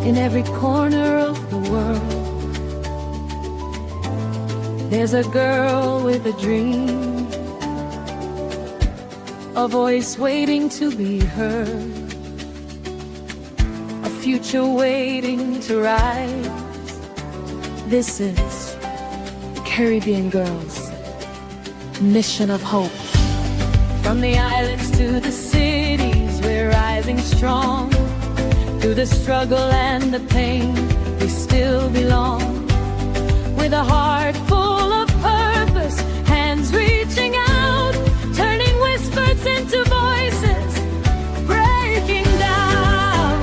In every corner of the world, there's a girl with a dream, a voice waiting to be heard, a future waiting to rise. This is Caribbean Girls' Mission of Hope. From the islands to the cities, we're rising strong. Through the struggle and the pain, we still belong. With a heart full of purpose, hands reaching out, turning whispers into voices, breaking down.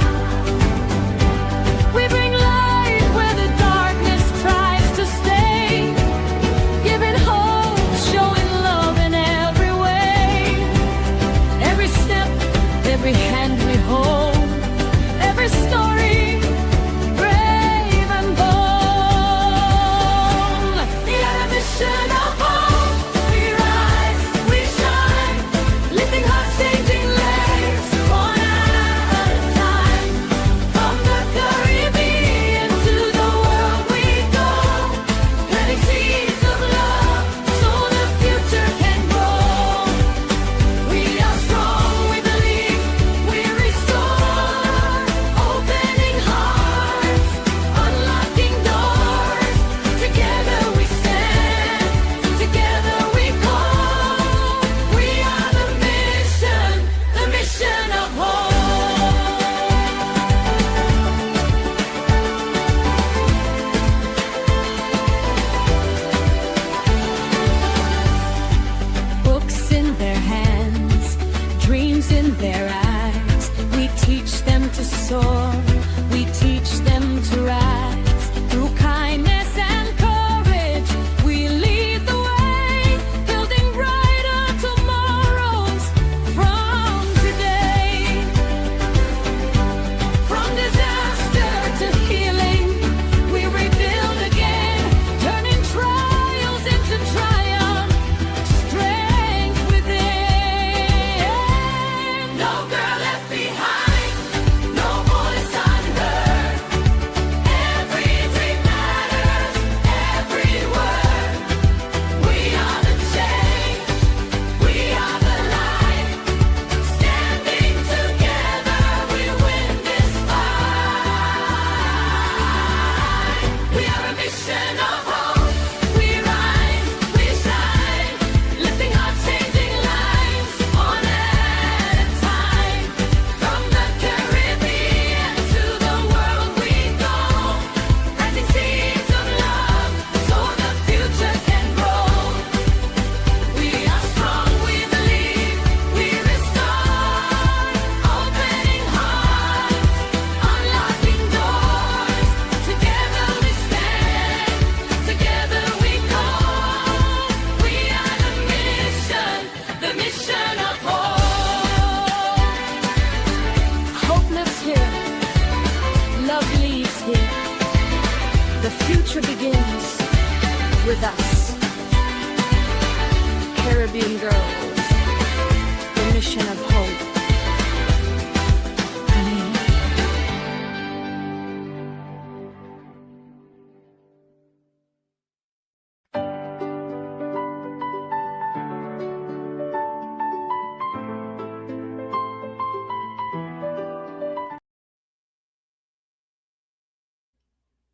We bring light where the darkness tries to stay, giving hope, showing love in every way. Every step, every hand we hold, every story, brave and bold. We are a mission of hope. We rise, we shine, lifting hearts, changing lives, one at a time. From the Caribbean to the world we go, planting seeds of love so the future can grow. We are strong, we believe, we restore, opening hearts, unlocking doors. Together we stand, together we call. We are the mission of hope. Books in their hands, dreams in their eyes. We teach them to soar, we teach them to rise. Through kindness and courage, we lead the way, building brighter tomorrows from today. From disaster to healing, we rebuild again, turning trials into triumph, strength within. No girl left behind, no voice unheard. Every dream matters, every word. We are the change, we are the light. Standing together, we win this fight. We are a mission of hope. We rise, we shine, lifting hearts, changing lives, one at a time. From the Caribbean to the world we go, planting seeds of love so the future can grow. We are strong, we believe, we restore, opening hearts, unlocking doors. Together we stand, together we call. We are the mission of hope. Hope lives here, love leaves here. The future begins with us. Caribbean Girls, the mission of hope. Honey.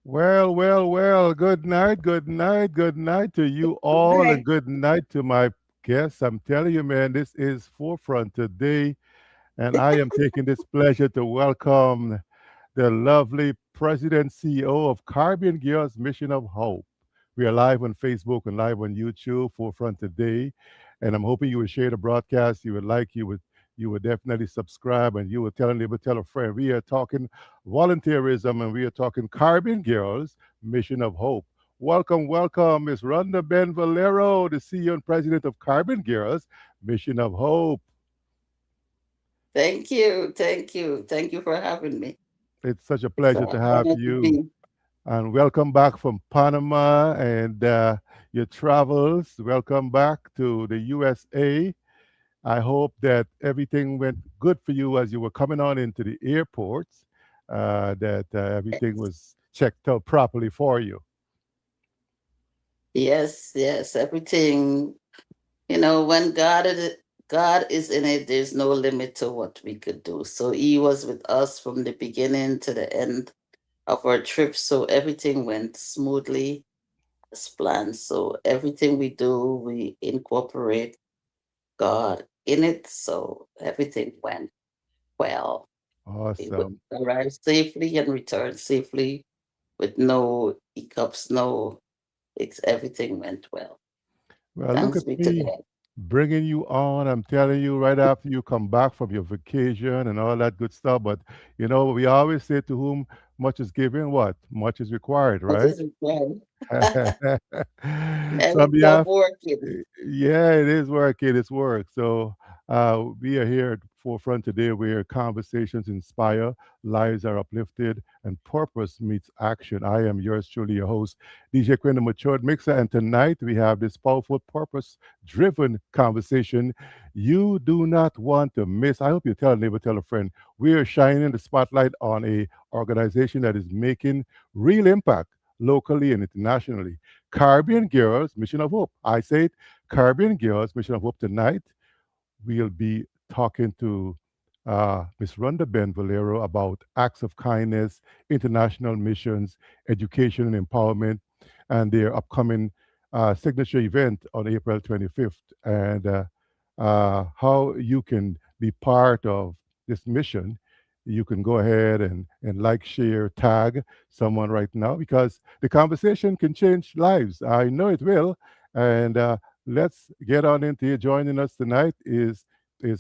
Well, well, well. Good night, good night, good night to you all, and Right. good night to my guests. I'm telling you, man, this is Forefront today, and I am taking this pleasure to welcome the lovely President CEO of Caribbean Girls Mission of Hope. We are live on Facebook and live on YouTube, Forefront today, and I'm hoping you would share the broadcast. You would definitely subscribe, and you would tell a neighbor, tell a friend. We are talking volunteerism, and we are talking Caribbean Girls Mission of Hope. Welcome, welcome, Miss Rhonda Ben Valero, the CEO and President of Caribbean Girls Mission of Hope. Thank you. Thank you. Thank you for having me. It's such a It's pleasure an to have honor to you. be. And welcome back from Panama and your travels. Welcome back to the USA. I hope that everything went good for you as you were coming on into the airports. that everything was checked out properly for you. Yes, yes, everything, when God is in it, there's no limit to what we could do. So he was with us from the beginning to the end of our trip. So everything went smoothly as planned. So everything we do, we incorporate God in it. So everything went well. We would Awesome. arrive safely and return safely with no hiccups, no, everything went well. Well, look Thanks at be to me God. bringing you on. I'm telling you, right after you come back from your vacation and all that good stuff. But we always say to whom much is given, what? Much is required, What right? is required? So on Every job behalf working. Yeah, it is work. It is work. So we are here at Forefront today where conversations inspire, lives are uplifted, and purpose meets action. I am yours truly, your host, DJ Quinn, the Matured Mixer. And tonight we have this powerful, purpose driven conversation you do not want to miss. I hope you tell a neighbor, tell a friend. We are shining the spotlight on a organization that is making real impact locally and internationally. Caribbean Girls Mission of Hope. I say it, Caribbean Girls Mission of Hope tonight. We'll be talking to Ms. Rhonda Ben Valero about acts of kindness, international missions, education and empowerment, and their upcoming signature event on April 25th, and how you can be part of this mission. You can go ahead and like, share, tag someone right now because the conversation can change lives. I know it will. And let's get on into it. Joining us tonight is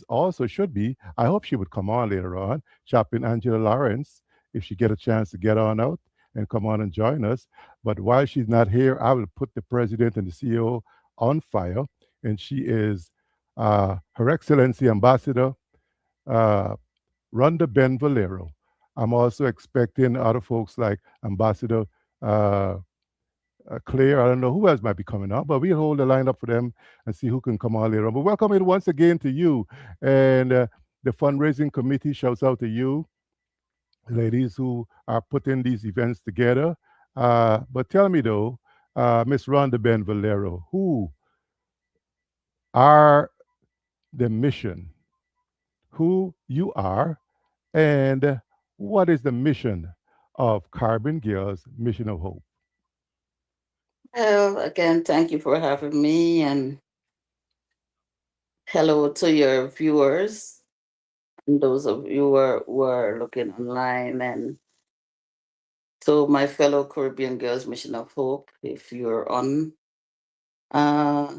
also should be. I hope she would come on later on. Chaplain Angela Lawrence, if she get a chance to get on out and come on and join us. But while she's not here, I will put the president and the CEO on fire, and she is Her Excellency Ambassador uh, Rhonda Ben Valero. I'm also expecting other folks like Ambassador uh, Claire. I don't know who else might be coming up, but we'll hold the line up for them and see who can come on later on. But welcome it once again to you. And the fundraising committee shouts out to you, ladies who are putting these events together. But tell me though, Miss Rhonda Ben Valero, who are the mission, who you are, and what is the mission of Carbon Girls Mission of Hope? Well, again, thank you for having me and hello to your viewers and those of you who are looking online and to my fellow Caribbean Girls Mission of Hope, if you're on, uh,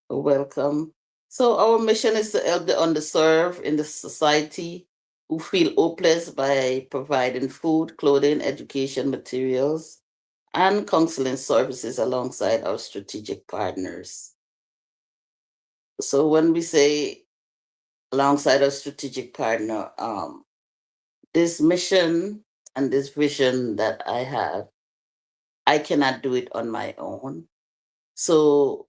welcome. So our mission is to help the underserved in the society who feel hopeless by providing food, clothing, education materials, and counseling services alongside our strategic partners. So when we say alongside our strategic partner, this mission and this vision that I have, I cannot do it on my own. So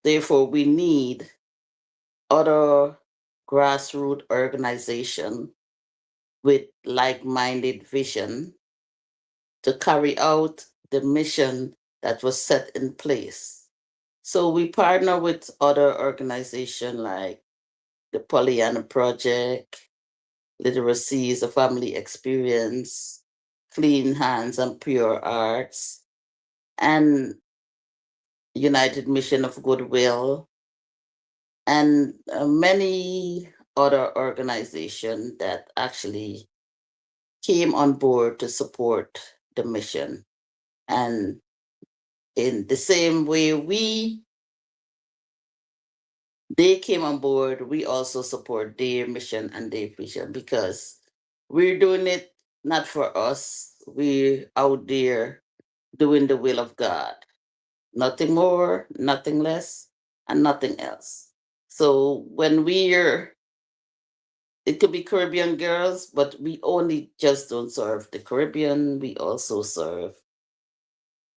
therefore, we need other grassroots organization with like-minded vision to carry out the mission that was set in place. So we partner with other organizations like the Pollyanna Project, Literacy is a Family Experience, Clean Hands and Pure Arts, and United Mission of Goodwill, and many other organizations that actually came on board to support the mission. And in the same way they came on board, we also support their mission and their vision because we're doing it not for us. We're out there doing the will of God. Nothing more, nothing less, and nothing else. So when it could be Caribbean girls, but we only just don't serve the Caribbean. We also serve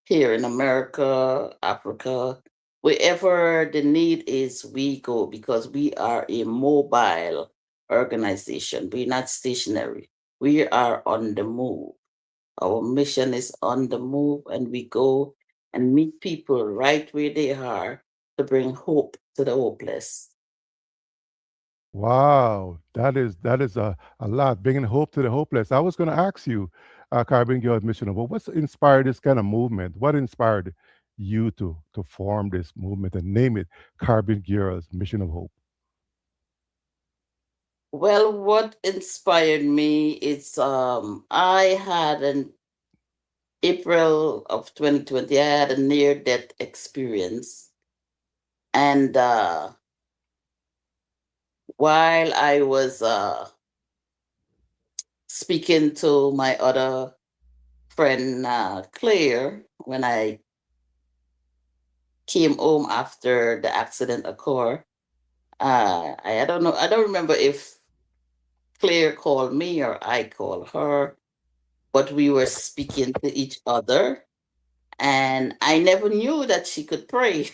here in America, Africa, wherever the need is, we go because we are a mobile organization. We're not stationary. we are on the move. Our mission is on the move, and we go and meet people right where they are to bring hope to the hopeless. Wow, that is a lot, bringing hope to the hopeless. I was going to ask you, Caribbean Girls Mission of Hope, what's inspired this kind of movement? What inspired you to form this movement and name it Caribbean Girls Mission of Hope? Well, what inspired me is I had an April of 2020, I had a near death experience. And while I was speaking to my other friend, Claire, when I came home after the accident occurred, I don't know, I don't remember if Claire called me or I called her, but we were speaking to each other. And I never knew that she could pray.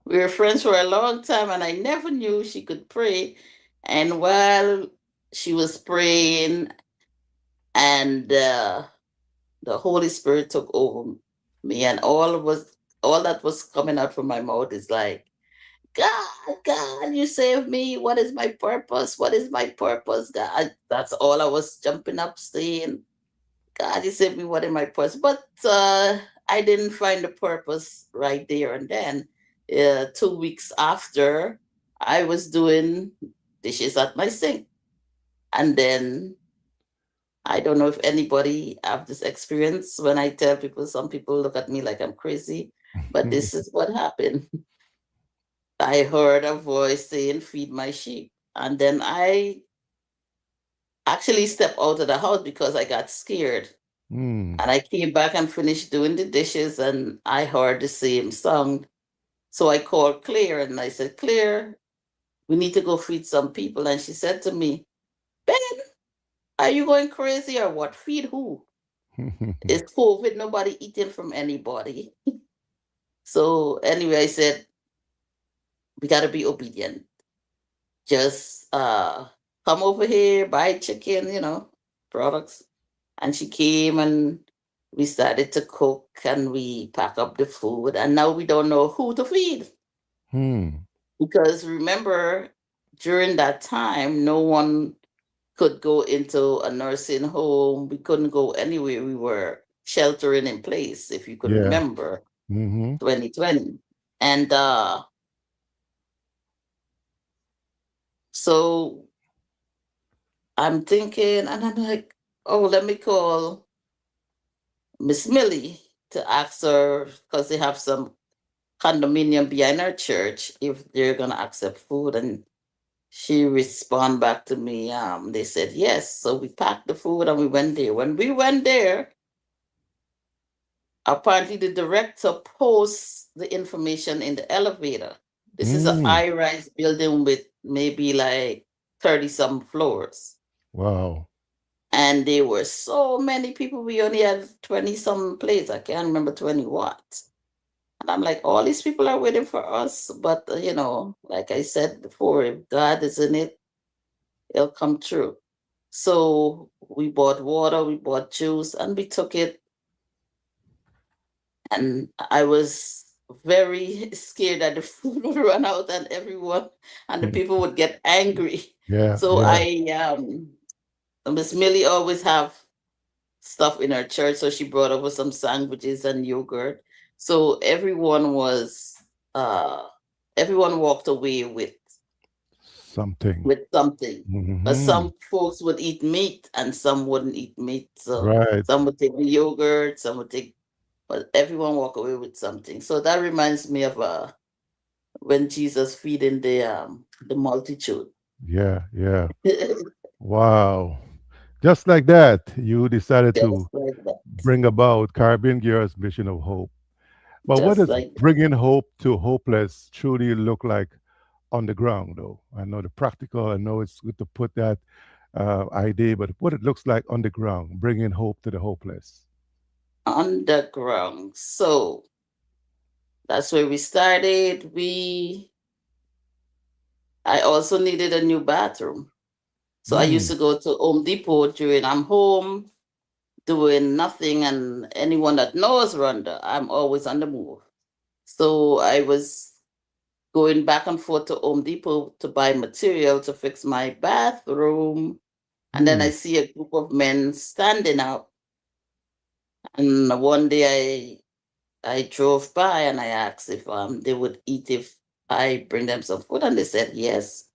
We were friends for a long time, and I never knew she could pray. And while she was praying, and the Holy Spirit took over me, and all that was coming out from my mouth is like, God, God, you saved me. What is my purpose? What is my purpose, God? That's all I was jumping up saying. God, you saved me. What is my purpose? But I didn't find the purpose right there and then. 2 weeks after, I was doing dishes at my sink. And then I don't know if anybody have this experience. When I tell people, some people look at me like I'm crazy, but this is what happened. I heard a voice saying, "Feed my sheep." And then I actually stepped out of the house because I got scared. Mm, And I came back and finished doing the dishes, and I heard the same song. So I called Claire and I said, Claire, we need to go feed some people. And she said to me, Ben, are you going crazy or what? Feed who? It's COVID, nobody eating from anybody. So anyway, I said, we got to be obedient. Just come over here, buy chicken, products. And she came and we started to cook and we pack up the food. And now we don't know who to feed. hmm. Because remember, during that time, no one could go into a nursing home. We couldn't go anywhere. We were sheltering in place, if you could Yeah. remember, Mm-hmm. 2020. And so I'm thinking, and I'm like, oh, let me call Miss Millie to ask her, because they have some condominium behind our church, if they're going to accept food. And she responded back to me. They said yes. So we packed the food and we went there. When we went there, apparently the director posts the information in the elevator. This is a Mm. high-rise building with maybe like 30 some floors. Wow. And there were so many people. We only had 20 some places. I can't remember 20 what. And I'm like, all these people are waiting for us. But, like I said before, if God is in it, it'll come true. So we bought water, we bought juice, and we took it. And I was very scared that the food would run out and everyone and the people would get angry. Yeah, So yeah. Miss Millie always have stuff in her church, so she brought over some sandwiches and yogurt. So uh everyone walked away Something. with something. But Mm-hmm. some folks would eat meat and some wouldn't eat meat. So Right. some would take the yogurt, some would take, but everyone walk away with something. So that reminds me of when Jesus feeding the multitude. Yeah, yeah. Just Wow. Just like that, you decided to like that. bring about Caribbean Girls Mission of Hope. But what Just does like that. bringing hope to hopeless truly look like on the ground, though? I know the practical, I know it's good to put that idea, but what it looks like on the ground, bringing hope to the hopeless. Underground. So that's where we started. I also needed a new bathroom. So I used Mm. to go to Home Depot during I'm home doing nothing, and anyone that knows Rhonda, I'm always on the move. So I was going back and forth to Home Depot to buy material to fix my bathroom. And then I Mm. see a group of men standing up. And one day I drove by and I asked if they would eat if I bring them some food, and they said yes.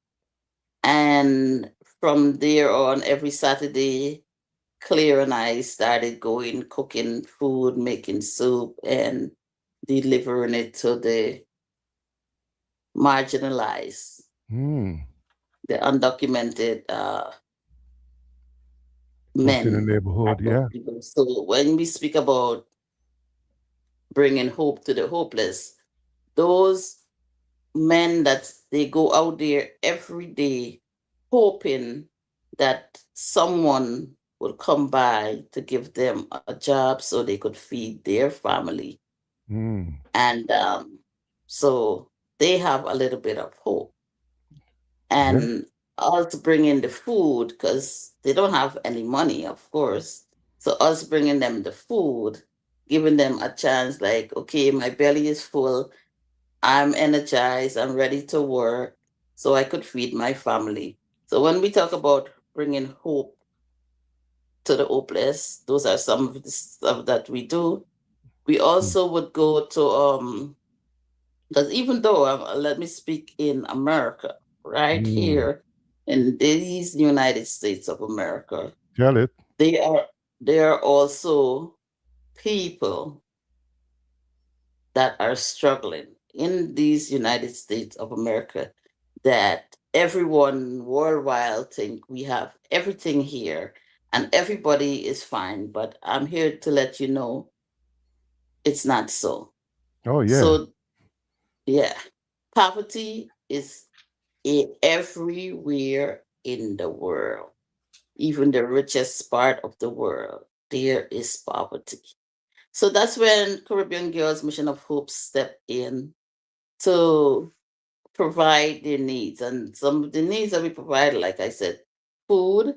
And from there on, every Saturday, Claire and I started going cooking food, making soup, and delivering it to the marginalized, Mm. the undocumented Folks in the men neighborhood, type of yeah. people. So when we speak about bringing hope to the hopeless, those men that they go out there every day hoping that someone will come by to give them a job so they could feed their family. Mm. And so they have a little bit of hope. Yeah. And us bringing the food, because they don't have any money, of course. So us bringing them the food, giving them a chance, like, okay, my belly is full, I'm energized, I'm ready to work, so I could feed my family. So when we talk about bringing hope to the hopeless, those are some of the stuff that we do. We Mm. also would go to because even though let me speak in America, right Mm. here in these United States of America, Tell it. they are there are also people that are struggling in these United States of America that everyone worldwide think we have everything here and everybody is fine. But I'm here to let you know it's not so. Oh yeah. So yeah, poverty is everywhere in the world, even the richest part of the world. There is poverty. So that's when Caribbean Girls Mission of Hope step in to provide their needs. And some of the needs that we provide, like I said, food,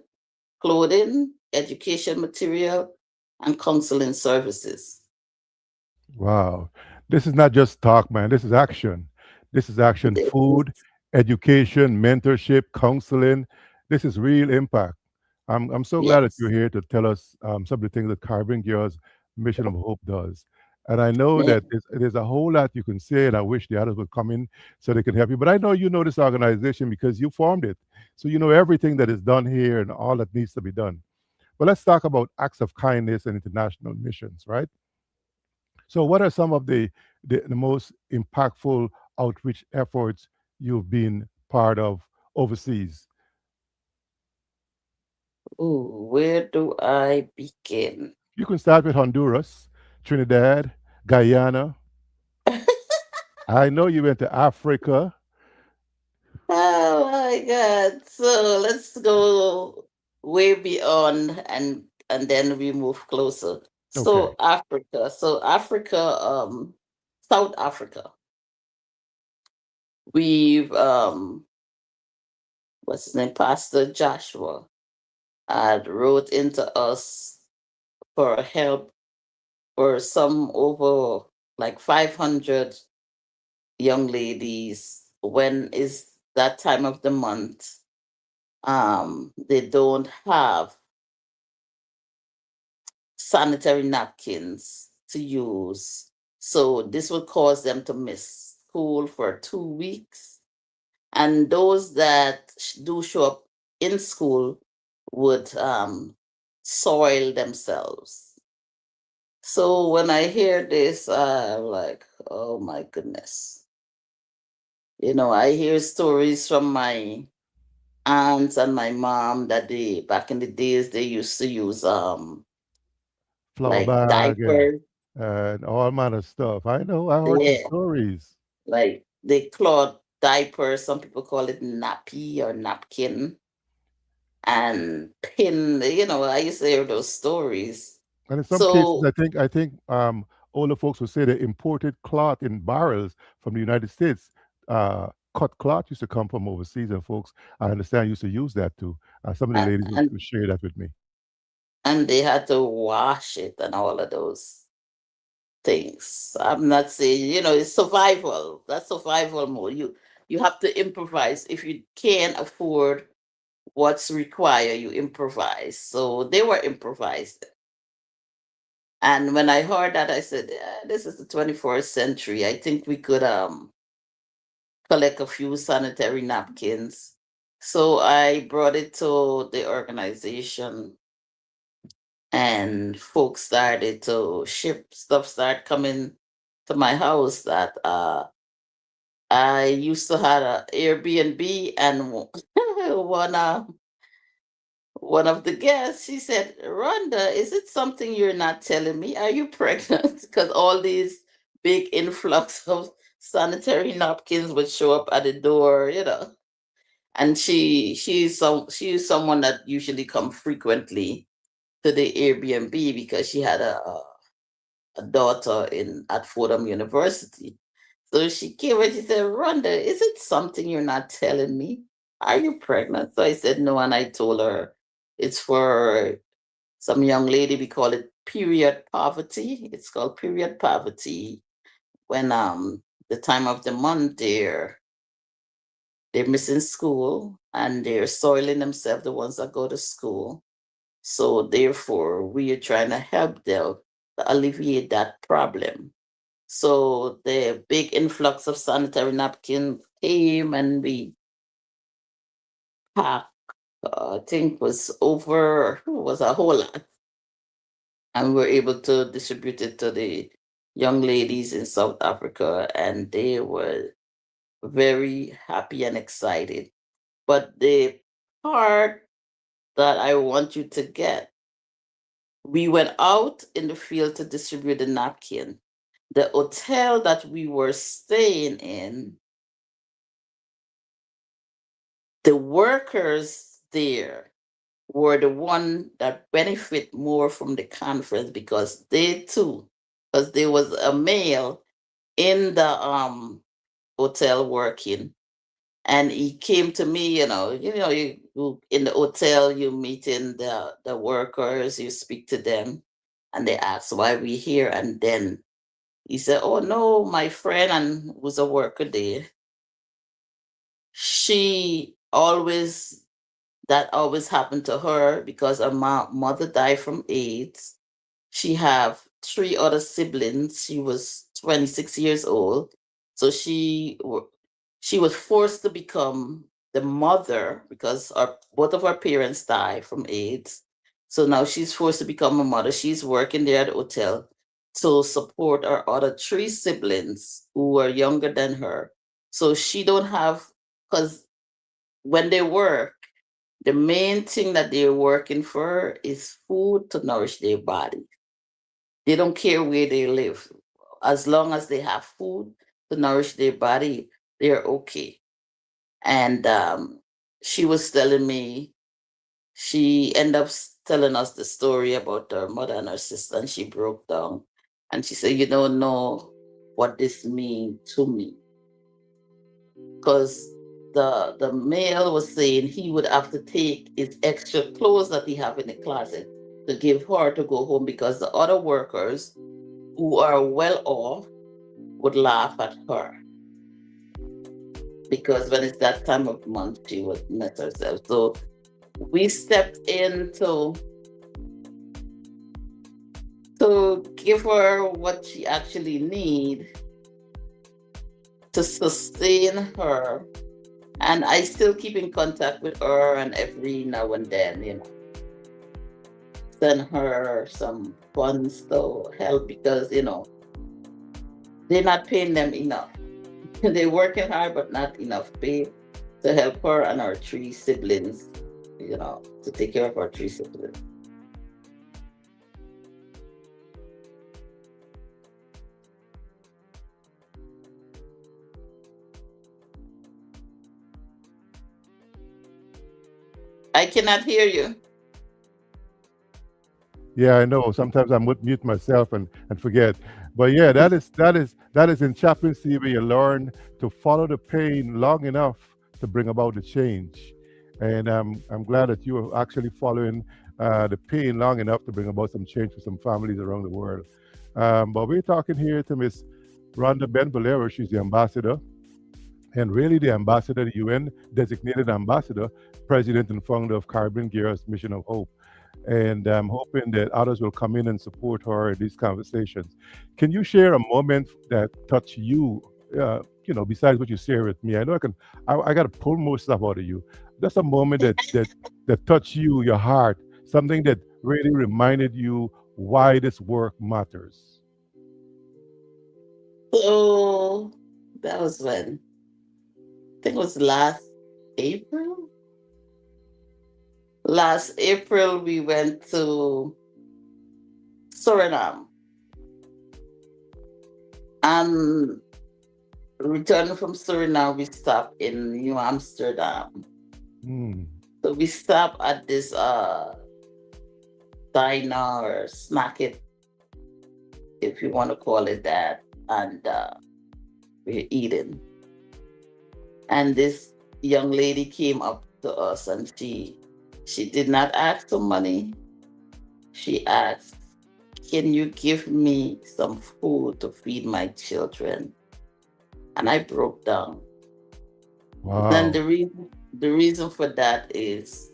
clothing, education material, and counseling services. Wow. This is not just talk, man. This is action. This is action. There is- Food, education, mentorship, counseling. This is real impact. I'm so glad that you're Yes. here to tell us some of the things that Caribbean Girls Mission of Hope does. And I know Yeah. that there's a whole lot you can say, and I wish the others would come in so they can help you. But I know you know this organization because you formed it. So you know everything that is done here and all that needs to be done. But let's talk about acts of kindness and international missions, right? So, what are some of the most impactful outreach efforts you've been part of overseas? Ooh, where do I begin? You can start with Honduras, Trinidad, Guyana. I know you went to Africa. Oh my God. So let's go way beyond and then we move closer. Okay. So Africa. So Africa, South Africa. We've what's his name? Pastor Joshua had wrote into us for help for some over like 500 young ladies when is that time of the month they don't have sanitary napkins to use. So this would cause them to miss school for 2 weeks. And those that do show up in school would soil themselves. So when I hear this, I'm like, oh my goodness. You know, I hear stories from my aunts and my mom that they back in the days they used to use Flour like bag diapers. and all manner of stuff. I know. I heard some Yeah, stories. like they cloth diapers. Some people call it nappy or napkin and pin. You know, I used to hear those stories. And in some cases, So I think older folks would say they imported cloth in barrels from the United States. cut cloth used to come from overseas, and folks, I understand, used to use that too. Some of the and ladies would and, share that with me. and they had to wash it and all of those things. I'm not saying, it's survival. That's survival mode. You have to improvise. If you can't afford what's required, you improvise. So they were improvised. And when I heard that, I said, this is the 21st century. I think we could collect a few sanitary napkins. So I brought it to the organization, and folks started to ship stuff, start coming to my house that I used to have a Airbnb, and one one of the guests, she said, Rhonda, is it something you're not telling me? Are you pregnant? Because all these big influx of sanitary napkins would show up at the door. And she's someone that usually come frequently to the Airbnb because she had a daughter in at Fordham University. So she came and she said, Rhonda, is it something you're not telling me? Are you pregnant? So I said no, and I told her it's for some young lady. We call it period poverty. It's called period poverty when the time of the month they're missing school and they're soiling themselves, the ones that go to school. So therefore, we are trying to help them to alleviate that problem. So the big influx of sanitary napkins came, and we packed, I think was a whole lot. And we were able to distribute it to the young ladies in South Africa, and they were very happy and excited. But the part that I want you to get, we went out in the field to distribute the napkin. The hotel that we were staying in, the workers there were the one that benefit more from the conference because they too, because there was a male in the hotel working, and he came to me. You in the hotel, you meeting the workers, you speak to them, and they ask why we here, and then he said, "Oh no, my friend and was a worker there. She always that always happened to her because her mother died from AIDS. She have three other siblings. She was 26 years old, so she was forced to become the mother because both of her parents died from AIDS. So now she's forced to become a mother. She's working there at the hotel to support her other three siblings who are younger than her. So she don't have, because when they work, the main thing that they're working for is food to nourish their body. They don't care where they live. As long as they have food to nourish their body, they're okay. And she was telling me, she ended up telling us the story about her mother and her sister, and she broke down. And she said, "You don't know what this means to me." Because the male was saying he would have to take his extra clothes that he have in the closet to give her to go home because the other workers who are well off would laugh at her because when it's that time of month she would mess herself. So we stepped in to give her what she actually need to sustain her. And I still keep in contact with her, and every now and then, send her some funds to help because, they're not paying them enough. They're working hard, but not enough pay to help her and our three siblings, to take care of our three siblings. I cannot hear you. Yeah, I know. Sometimes I mute myself and forget. But yeah, that is in chaplaincy where you learn to follow the pain long enough to bring about the change. And I'm glad that you are actually following the pain long enough to bring about some change for some families around the world. But we're talking here to Miss Rhonda Ben Valero. She's the ambassador, and really the ambassador, the UN designated ambassador, president and founder of Caribbean Gears Mission of Hope. And I'm hoping that others will come in and support her in these conversations. Can you share a moment that touched you? Besides what you share with me, I know I can. I got to pull more stuff out of you. Just a moment that touched you, your heart, something that really reminded you why this work matters. So that was when, I think it was last April. Last April, we went to Suriname, and returning from Suriname, we stopped in New Amsterdam. Hmm. So we stopped at this diner or snack it, if you want to call it that, and we're eating. And this young lady came up to us, and she did not ask for money. She asked, "Can you give me some food to feed my children?" And I broke down. Then Wow. the reason for that is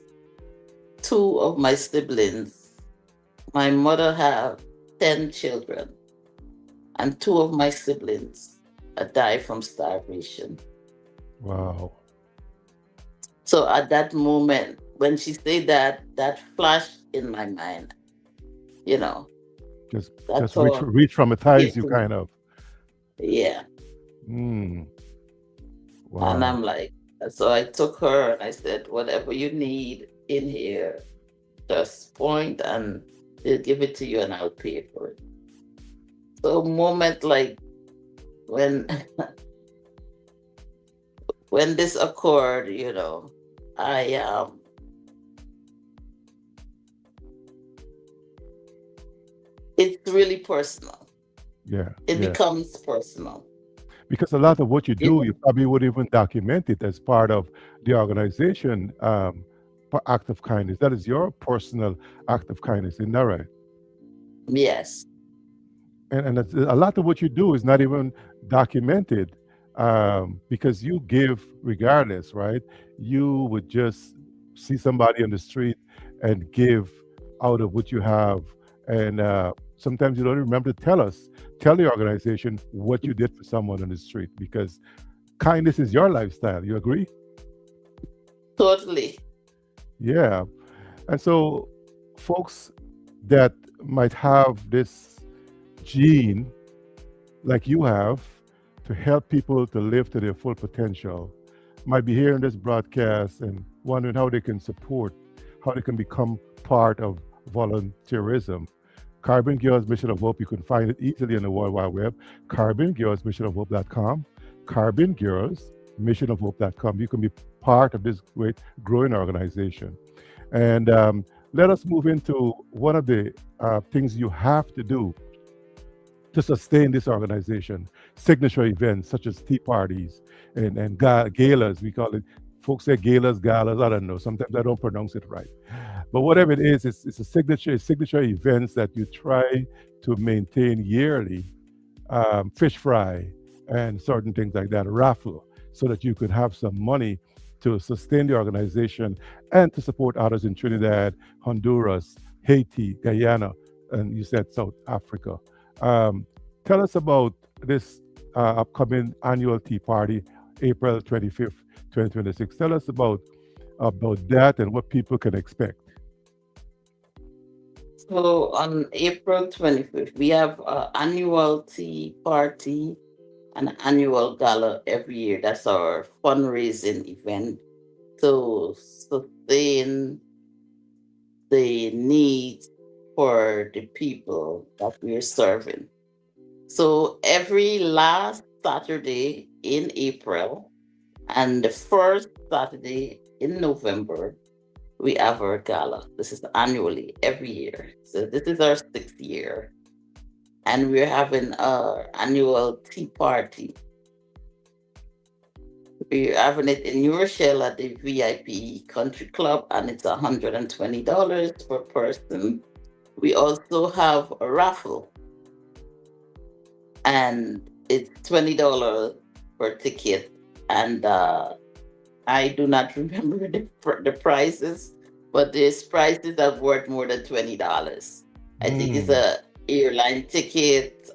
two of my siblings. My mother have 10 children, and two of my siblings died from starvation. Wow. So at that moment, when she said that, that flashed in my mind. You know, Just that just reach thought reach traumatize came you to me. kind of. Yeah. Mm. And Wow. I'm like, so I took her and I said, whatever you need in here, just point and they'll give it to you and I'll pay for it. So a moment like when when this occurred, I it's really personal. Yeah, It yeah. becomes personal. Because a lot of what you You do, you know? probably would even document it as part of the organization act of kindness. That is your personal act of kindness, isn't that right? Yes. And a lot of what you do is not even documented because you give regardless, right? You would just see somebody on the street and give out of what you have, and sometimes you don't remember to tell the organization what you did for someone on the street because kindness is your lifestyle. You agree? Totally. Yeah. And so, folks that might have this gene like you have to help people to live to their full potential might be hearing this broadcast and wondering how they can support, how they can become part of volunteerism. Carbon Girls Mission of Hope, you can find it easily on the World Wide Web, carbongirlsmissionofhope.com, Carbon Girls missionofhope.com. You can be part of this great growing organization. And let us move into one of the things you have to do to sustain this organization. Signature events such as tea parties and galas, we call it. Folks say galas. I don't know. Sometimes I don't pronounce it right. But whatever it is, it's a signature events that you try to maintain yearly, fish fry, and certain things like that, raffle, so that you could have some money to sustain the organization and to support others in Trinidad, Honduras, Haiti, Guyana, and you said South Africa. Um, Tell us about this upcoming annual Tea Party, April 25th, 2026. Tell us about that and what people can expect. So on April 25th, we have an annual tea party, an annual gala every year. That's our fundraising event to sustain the needs for the people that we're serving. So every last Saturday in April and the first Saturday in November, we have our gala. This is annually every year. So this is our 6th year. and we're having our annual tea party. We're having it in New Rochelle at the VIP Country Club, and it's $120 per person. We also have a raffle, and it's $20 per ticket. And I do not remember the prices, but there's prices that worth more than $20. I think it's Mm. a airline ticket.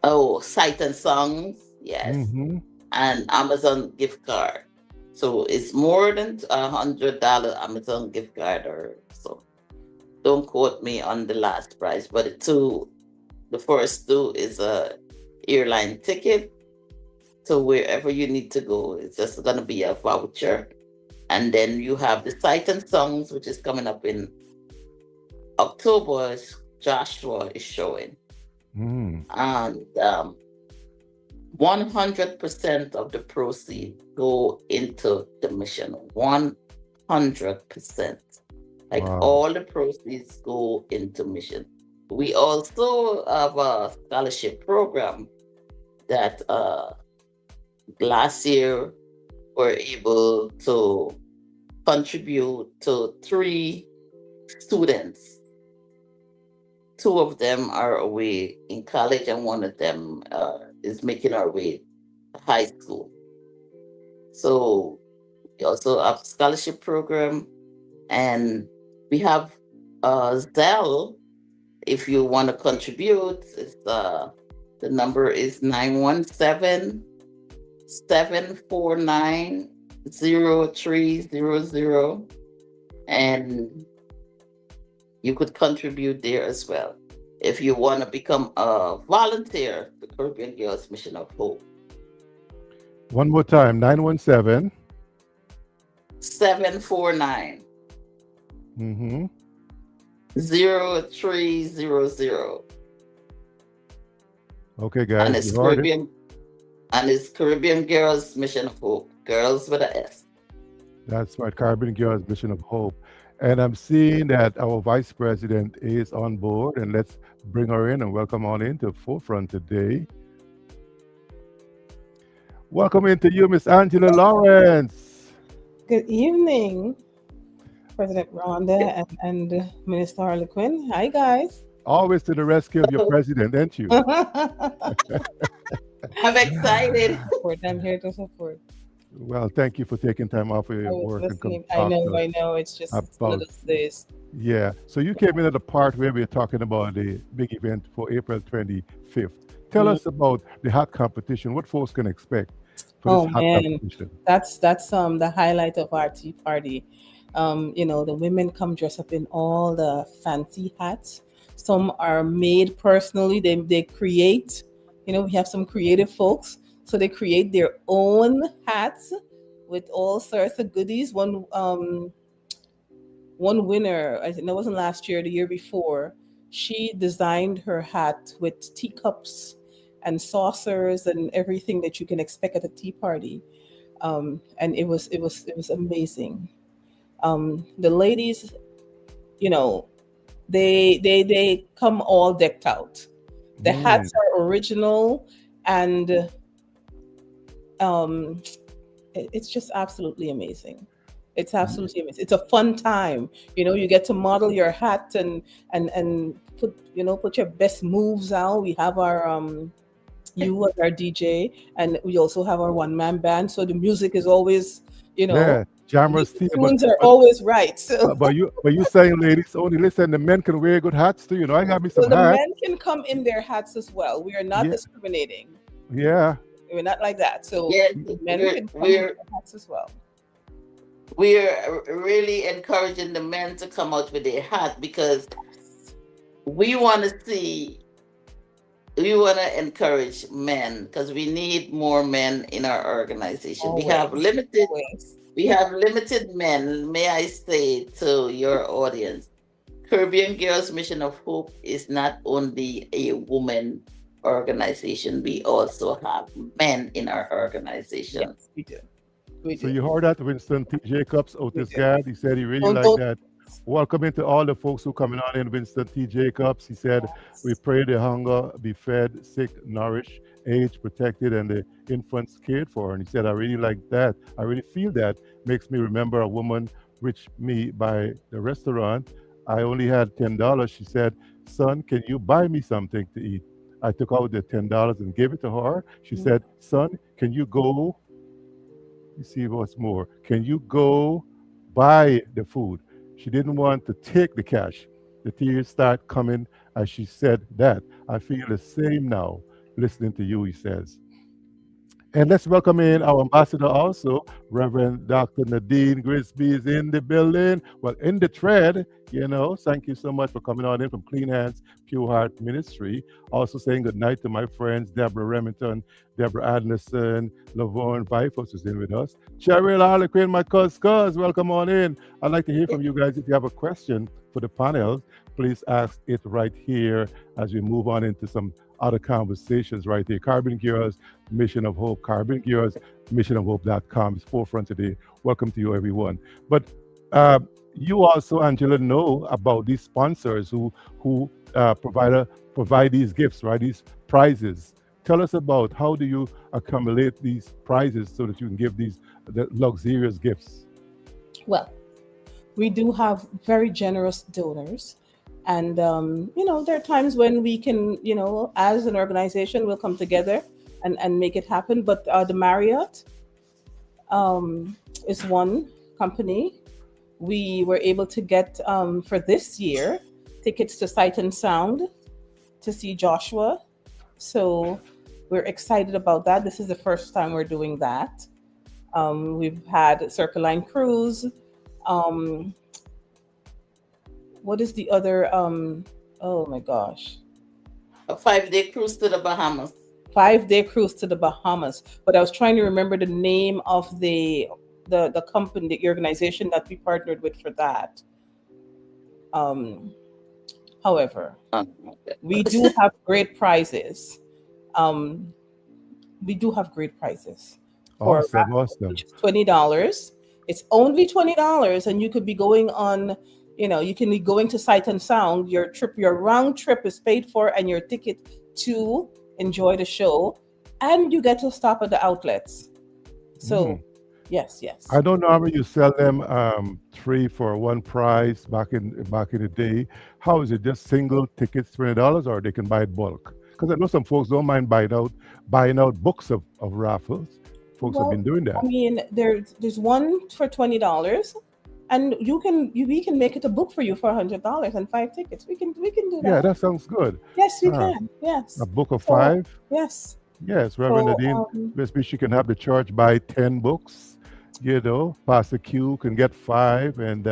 Oh, Sight and Songs, yes, Mm-hmm. and Amazon gift card. So it's more than $100 Amazon gift card or so. Don't quote me on the last price, but the first two is a airline ticket. So wherever you need to go, it's just gonna be a voucher. And then you have the Sight and Songs, which is coming up in October. Joshua is showing. Mm. And 100% of the proceeds go into the mission. 100%. Like Wow. all the proceeds go into mission. We also have a scholarship program that last year were able to contribute to three students. Two of them are away in college, and one of them is making our way to high school. So we also have scholarship program, and we have Zelle. If you want to contribute, the number is 917-749-0300, and you could contribute there as well. If you want to become a volunteer, the Caribbean Girls Mission of Hope, One more time, 917. 749 Mm-hmm. 0300. Okay, And guys, you it's heard it. Caribbean Girls Mission of Hope. Girls with a S. That's right, Caribbean Girls Mission of Hope. And I'm seeing that our Vice President is on board, and let's bring her in and welcome on into Forefront today. Welcome into you, Miss Angela Lawrence. Good evening, President Rhonda and Minister Harley Quinn. Hi, guys. Always to the rescue of your president, ain't you? I'm excited. Support. I'm here to support. Well, thank you for taking time off of I your was work and come listening. talk to us I know. It's one of about. those days. Yeah. So you came in at the part where we are talking about the big event for April 25th. Tell Mm. us about the hat competition. What folks can expect for this Oh hat man, competition? that's the highlight of our tea party. The women come dressed up in all the fancy hats. Some are made personally. They create. We have some creative folks, so they create their own hats with all sorts of goodies. One winner, I think that wasn't last year, the year before, she designed her hat with teacups and saucers and everything that you can expect at a tea party. And it was amazing. The ladies, you know, they come all decked out. The Mm, hats are original, and um, it's just absolutely amazing. It's absolutely amazing. It's a fun time. You get to model your hat and put your best moves out. We have our you as our DJ, and we also have our one man band. So the music is always, yeah, the jammers too. But tunes are but always right. So but you saying ladies only. Listen, the men can wear good hats too. I got me some well, the hats. men can come in their hats as well. We are not Yeah, discriminating. yeah. We're not like that. So Yes, the men we're can come in we're their hats as well. we're really encouraging the men to come out with their hat because we want to see we want to encourage men because we need more men in our organization. Always, always. We have limited men. May I say to your audience, Caribbean Girls Mission of Hope is not only a woman organization. We also have men in our Yes, organization. we do. We So do. you heard that, Winston T. Jacobs, We Otis do. Gadd. He said he really Don't liked don't that. welcoming to all the folks who coming on in. Winston T. Jacobs, he said, we pray the hunger be fed, sick, nourished, aged, protected, and the infants cared for. And he said, I really like that. I really feel that. Makes me remember a woman reached me by the restaurant. I only had $10. She said, son, can you buy me something to eat? I took out the $10 and gave it to her. She said, son, can you go? You see what's more. Can you go buy the food? She didn't want to take the cash. The tears start coming as she said that. I feel the same now, listening to you, he says. And let's welcome in our ambassador also, Reverend Dr. Nadine Grisby is in the building. Well, in the thread, thank you so much for coming on in from Clean Hands, Pure Heart Ministry. Also saying good night to my friends, Deborah Remington, Deborah Anderson, Laverne Vifos is in with us. Cheryl Harlequin, my cuz, welcome on in. I'd like to hear from you guys. If you have a question for the panel, please ask it right here as we move on into some other conversations right here. Carbon Girls, Mission of Hope. Carbon Girls, missionofhope.com is forefront today. Welcome to you, everyone. But you also, Angela, know about these sponsors who provide these gifts, right? These prizes. Tell us about how do you accumulate these prizes so that you can give the luxurious gifts? Well, we do have very generous donors. And, there are times when we can, as an organization, we'll come together and make it happen. But the Marriott is one company. We were able to get, for this year, tickets to Sight and Sound to see Joshua. So we're excited about that. This is the first time we're doing that. We've had Circle Line Cruise. What is the other? Oh my gosh. A 5-day cruise to the Bahamas. 5-day cruise to the Bahamas. But I was trying to remember the name of the company, the organization that we partnered with for that. However, we do have great prizes. We do have great prizes. Awesome. Which is $20. It's only $20, and you could be going on. You can be going to Sight and Sound. Your round trip is paid for, and your ticket to enjoy the show, and you get to stop at the outlets. So, yes. I don't know how you sell them 3 for 1 price back in the day. How is it? Just single tickets, $20, or they can buy it bulk? Because I know some folks don't mind buying out books of raffles. Folks have been doing that. I mean, there's one for $20. And we can make it a book for you for $100 and 5 tickets. We can do that. Yeah, that sounds good. Yes, we can. Yes. A book of 5? Yes. Yes, Reverend Nadine. Maybe she can have the church buy 10 books. Pastor Q can get 5, and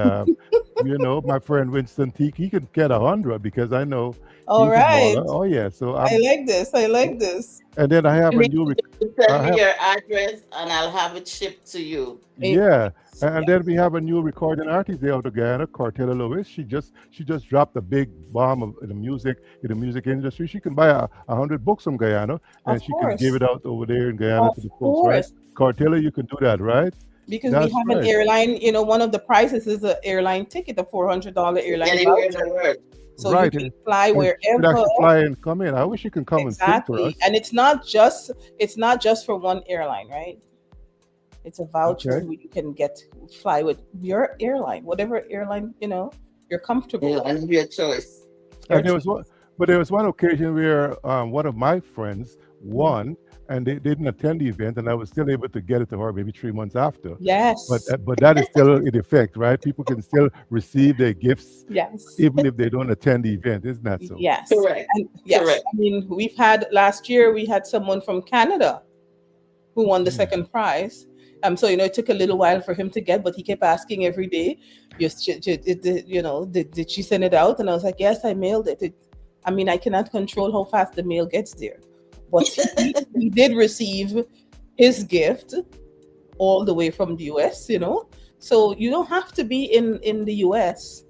my friend Winston T, he can get 100 because I know. All right. Oh yeah. So I like this. And then I have a new. Send me your address, and I'll have it shipped to you. Yeah, and then we have a new recording artist there out of Guyana, Cartella Lewis. She just dropped a big bomb in the music industry. She can buy 100 books from Guyana, and she can give it out over there in Guyana to the folks. Right? Cartella, you can do that, right? Because we have an airline. One of the prizes is an airline ticket, a $400 airline voucher. So you can fly wherever. You can actually fly and come in. I wish you can come and sing for us. And it's not just for one airline, right? It's a voucher where you can fly with your airline, whatever airline you're comfortable with. And your choice. And there was one occasion where one of my friends won, and they didn't attend the event, and I was still able to get it to her maybe 3 months after. Yes. But that is still in effect, right? People can still receive their gifts, even if they don't attend the event. Isn't that so? Yes. Correct. And yes. Correct. I mean, last year we had someone from Canada who won the second prize. So it took a little while for him to get, but he kept asking every day, did she send it out? And I was like, yes, I mailed it. I cannot control how fast the mail gets there. But he did receive his gift all the way from the US, So you don't have to be in the US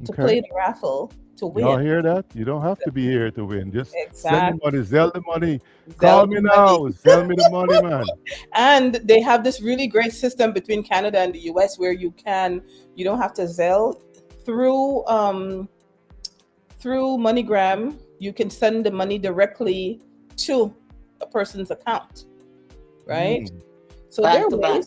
to play the raffle to win. Y'all hear that? You don't have to be here to win. Just send the money, sell the money. Call me now. Sell me the money, man. And they have this really great system between Canada and the US where you don't have to Zelle. through through MoneyGram, you can send the money directly to a person's account, right? Mm, So Bank to bank.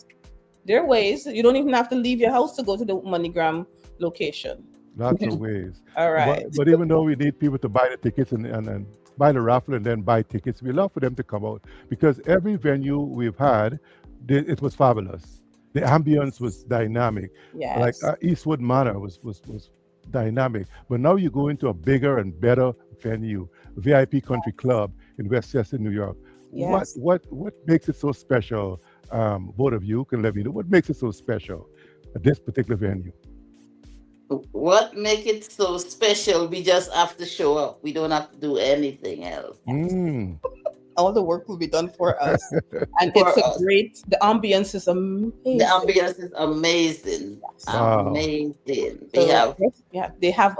there are ways. You don't even have to leave your house to go to the MoneyGram location. lots of ways. All right. But even though we need people to buy the tickets and buy the raffle and then buy tickets, we love for them to come out because every venue we've had, it was fabulous. The ambience was dynamic. Like Yes. Eastwood Manor was dynamic. But now you go into a bigger and better venue, VIP Country Club in Westchester, New York. Yes. What makes it so special? Both of you can let me know what makes it so special at this particular venue. What make it so special? We just have to show up. We don't have to do anything else Mm, All the work will be done for us. And for it's a us. great, the ambience is The amazing. ambience is amazing. wow. Amazing. They So have yeah, they have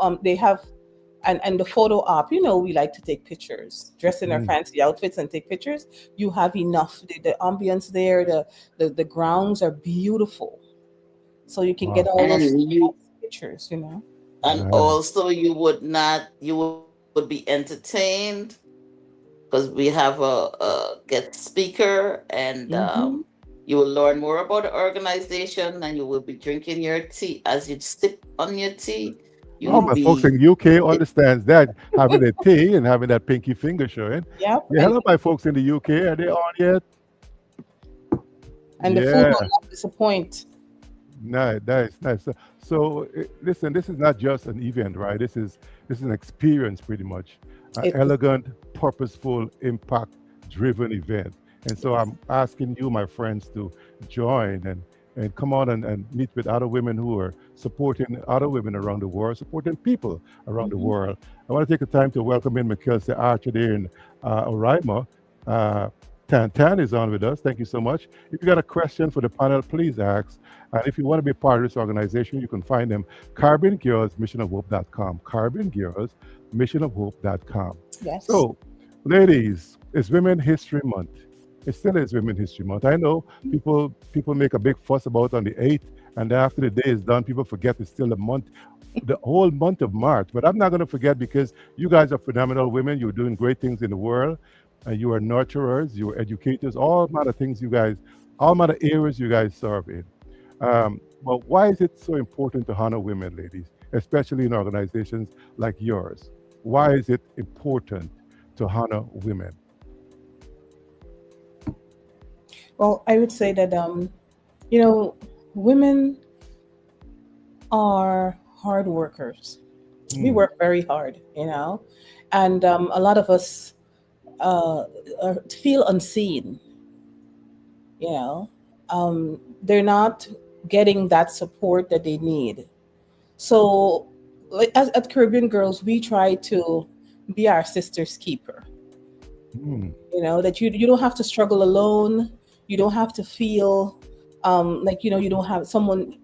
and the photo op, we like to take pictures, dress in our Mm, fancy outfits and take pictures. You have enough. The ambience there, the grounds are beautiful. So you can get wow. all of and you pictures. and Nice. also you would be entertained because we have a guest speaker and Hmm. you will learn more about the organization and you will be drinking your tea as you sip on your tea. You Oh, will my folks in be UK understands that having their tea and having that pinky finger showing. Yep. Yeah, hello, my folks in the UK. Are they on yet? And the food will Yeah, not disappoint. nice, nice, nice. Listen, this is not just an event, right? This is an experience, pretty much, an It is. elegant, purposeful, impact-driven event. And so Yes. I'm asking you, my friends, to join and come on and meet with other women who are supporting other women around the world, supporting people around the Mhm. world. I want to take the time to welcome in Mikkelsa Archer there in Oraima. Uh, Tan Tan is on with us. Thank you so much. If you got a question for the panel, please ask. And if you want to be part of this organization, you can find them Carbon Girls missionofhope.com. Carbon Girls missionofhope.com. Yes. So, ladies, it's Women History Month. It still is Women History Month. I know people make a big fuss about on the 8th, and then after the day is done, people forget it's still a month, the whole month of March. But I'm not going to forget because you guys are phenomenal women. You're doing great things in the world. You are nurturers, you are educators, all manner of things you guys, all manner areas you guys serve in. But why is it so important to honor women, ladies, especially in organizations like yours? Why is it important to honor women? Well, I would say that you know, women are hard workers. We Mm, work very hard, and a lot of us uh, feel unseen. You know, they're not getting that support that they need. So, like at Caribbean Girls, we try to be our sister's keeper. mm, That you don't have to struggle alone. You don't have to feel like you don't have someone.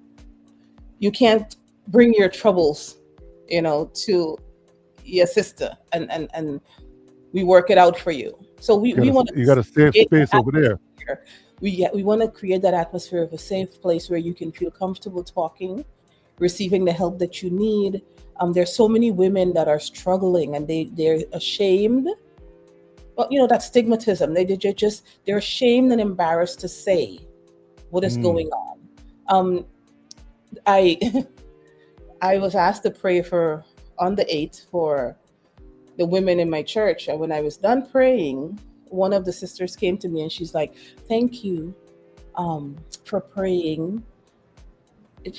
You can't bring your troubles, to your sister, and we work it out for you. So we want to you got a safe create that space over there. atmosphere. We want to create that atmosphere of a safe place where you can feel comfortable talking, receiving the help that you need. There's so many women that are struggling and they're ashamed. Well, that stigmatism. They're ashamed and embarrassed to say what is Mm, going on. Um, I I was asked to pray for on the 8th for the women in my church. And when I was done praying, one of the sisters came to me and she's like, "Thank you for praying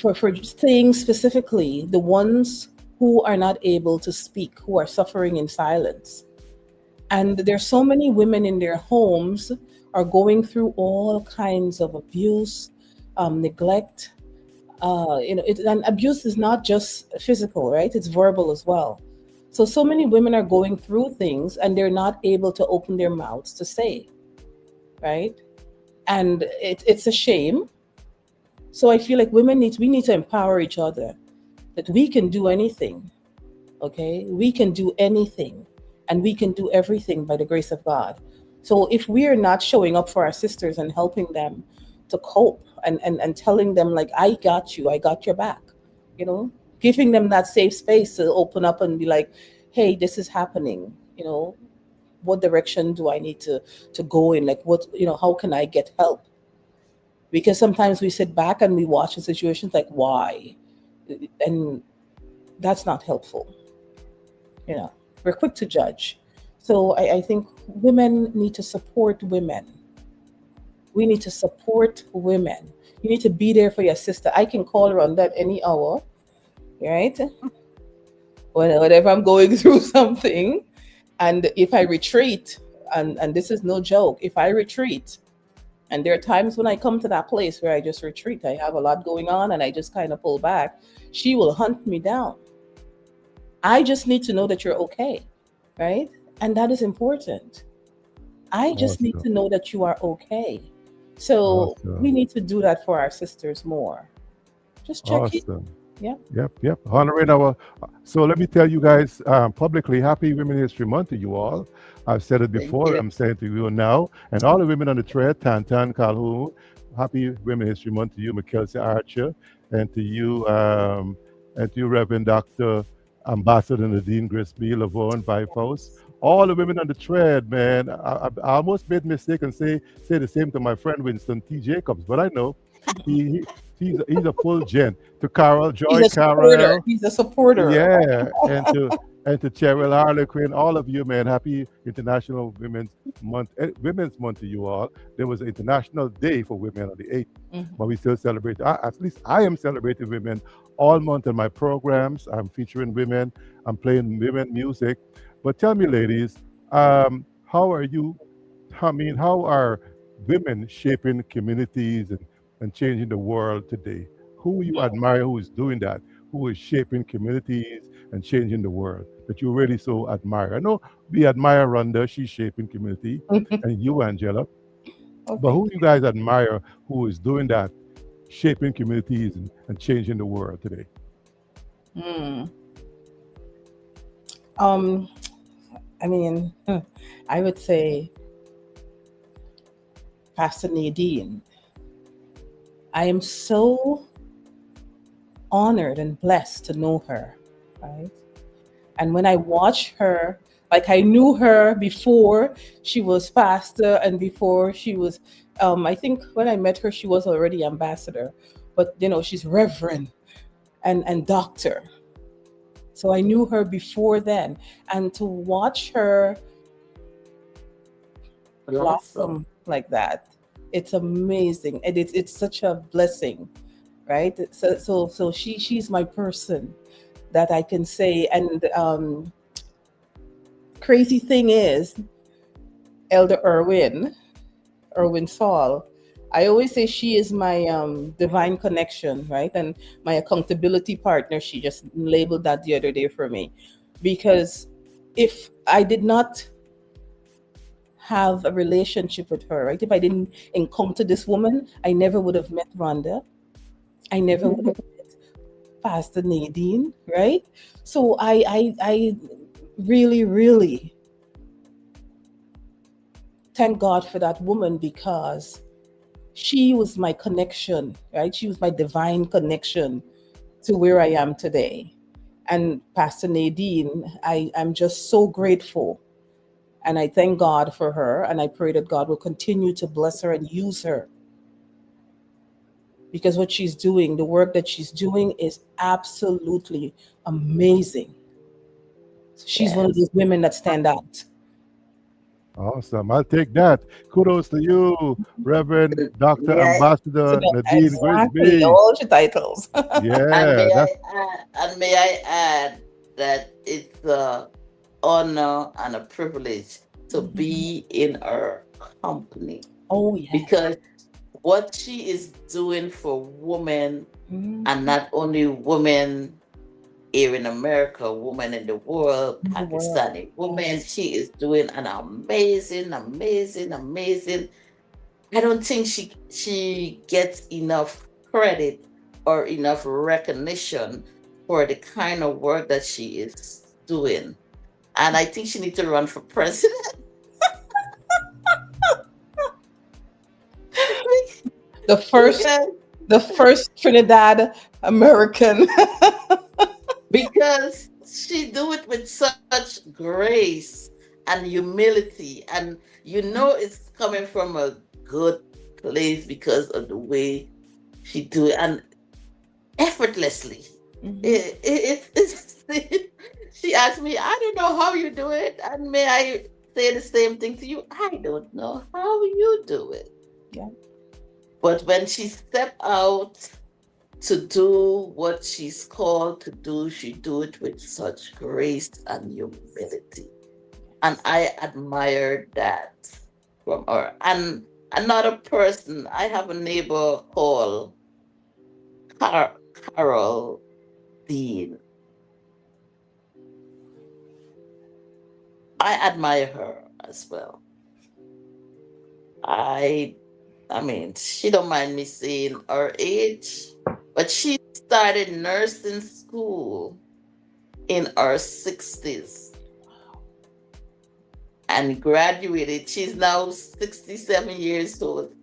for saying specifically the ones who are not able to speak, who are suffering in silence." And there's so many women in their homes are going through all kinds of abuse, neglect. And abuse is not just physical, right? It's verbal as well. So many women are going through things and they're not able to open their mouths to say, right? And it's a shame. So I feel like we need to empower each other that we can do anything. Okay, we can do anything, and we can do everything by the grace of God. So if we are not showing up for our sisters and helping them to cope and telling them like, I got you, I got your back, you know giving them that safe space to open up and be like, hey, this is happening, what direction do I need to go in? Like, what, how can I get help? Because sometimes we sit back and we watch the situations like, why? And that's not helpful. We're quick to judge. So I think women need to support women. We need to support women. You need to be there for your sister. I can call her on that any hour, right? Whenever I'm going through something. And if I retreat, and this is no joke, if I retreat, and there are times when I come to that place where I just retreat, I have a lot going on and I just kind of pull back, she will hunt me down. I just need to know that you're okay, right? And that is important. I just need Awesome. to know that you are okay. So we Awesome. need to do that for our sisters more. Just check in. Awesome. Yeah. Yep. Honoring our. So let me tell you guys publicly, Happy Women's History Month to you all. I've said it Thank before. you. I'm saying to you now, and all the women on the thread, Tantan, Calhoun. Happy Women's History Month to you, Mackenzie Archer, and to you, Reverend Doctor Ambassador Nadine Grisby, Laverne Bifos. All the women on the thread, man. I almost made a mistake and say the same to my friend Winston T. Jacobs, but I know he he's a full gent. To Carol, He's Joy, a supporter. Carol, He's a supporter. yeah, and to Cheryl Harlequin, all of you, man. Happy International Women's Month to you all. There was an International Day for Women on the 8th, Mhm. but we still celebrate. At least I am celebrating women all month in my programs. I'm featuring women. I'm playing women music. But tell me, ladies, how are you? I mean, how are women shaping communities and changing the world today? Who you admire who is doing that, who is shaping communities and changing the world that you really so admire? I know we admire Rhonda, she's shaping community, and you, Angela, Oh, but thank who you guys admire who is doing that, shaping communities and changing the world today? you. Um, I mean, I would say Pastor Nadine. I am so honored and blessed to know her, right? And when I watch her, like I knew her before she was pastor and before she was, I think when I met her, she was already ambassador, but she's reverend and doctor. So I knew her before then. And to watch her Blossom. blossom like that, it's amazing. And it's such a blessing, right? So she's my person that I can say. And crazy thing is, Elder Irwin Saul, I always say she is my divine connection, right? And my accountability partner. She just labeled that the other day for me. Because if I did not have a relationship with her, right? If I didn't encounter this woman, I never would have met Rhonda. I never would have met Pastor Nadine, right? So I really, really thank God for that woman because she was my connection, right? She was my divine connection to where I am today. And Pastor Nadine, I'm just so grateful. And I thank God for her. And I pray that God will continue to bless her and use her. Because what she's doing, the work that she's doing is absolutely amazing. She's one of Yes. those women that stand out. Awesome. I'll take that. Kudos to you, Reverend Dr. May I So Ambassador that Nadine exactly Grisby. all your titles. and Yeah, may that's I add that it's a honor and a privilege to be in her company Oh yeah. because what she is doing for women, Mhm. and not only women here in America, women in the world, In the world. Pakistani women, she is doing an amazing, amazing, amazing. I don't think she gets enough credit or enough recognition for the kind of work that she is doing. And I think she needs to run for president. The first Because the first Trinidad American because she do it with such grace and humility, and you know it's coming from a good place because of the way she do it, and effortlessly. Hmm. It's she asked me, I don't know how you do it, and may I say the same thing to you? I don't know how you do it. Yeah. But when she step out to do what she's called to do, she do it with such grace and humility. And I admire that from her. And another person, I have a neighbor called Carol Dean. I admire her as well. I I mean, she don't mind me saying her age, but she started nursing school in her 60s and graduated. She's now 67 years old.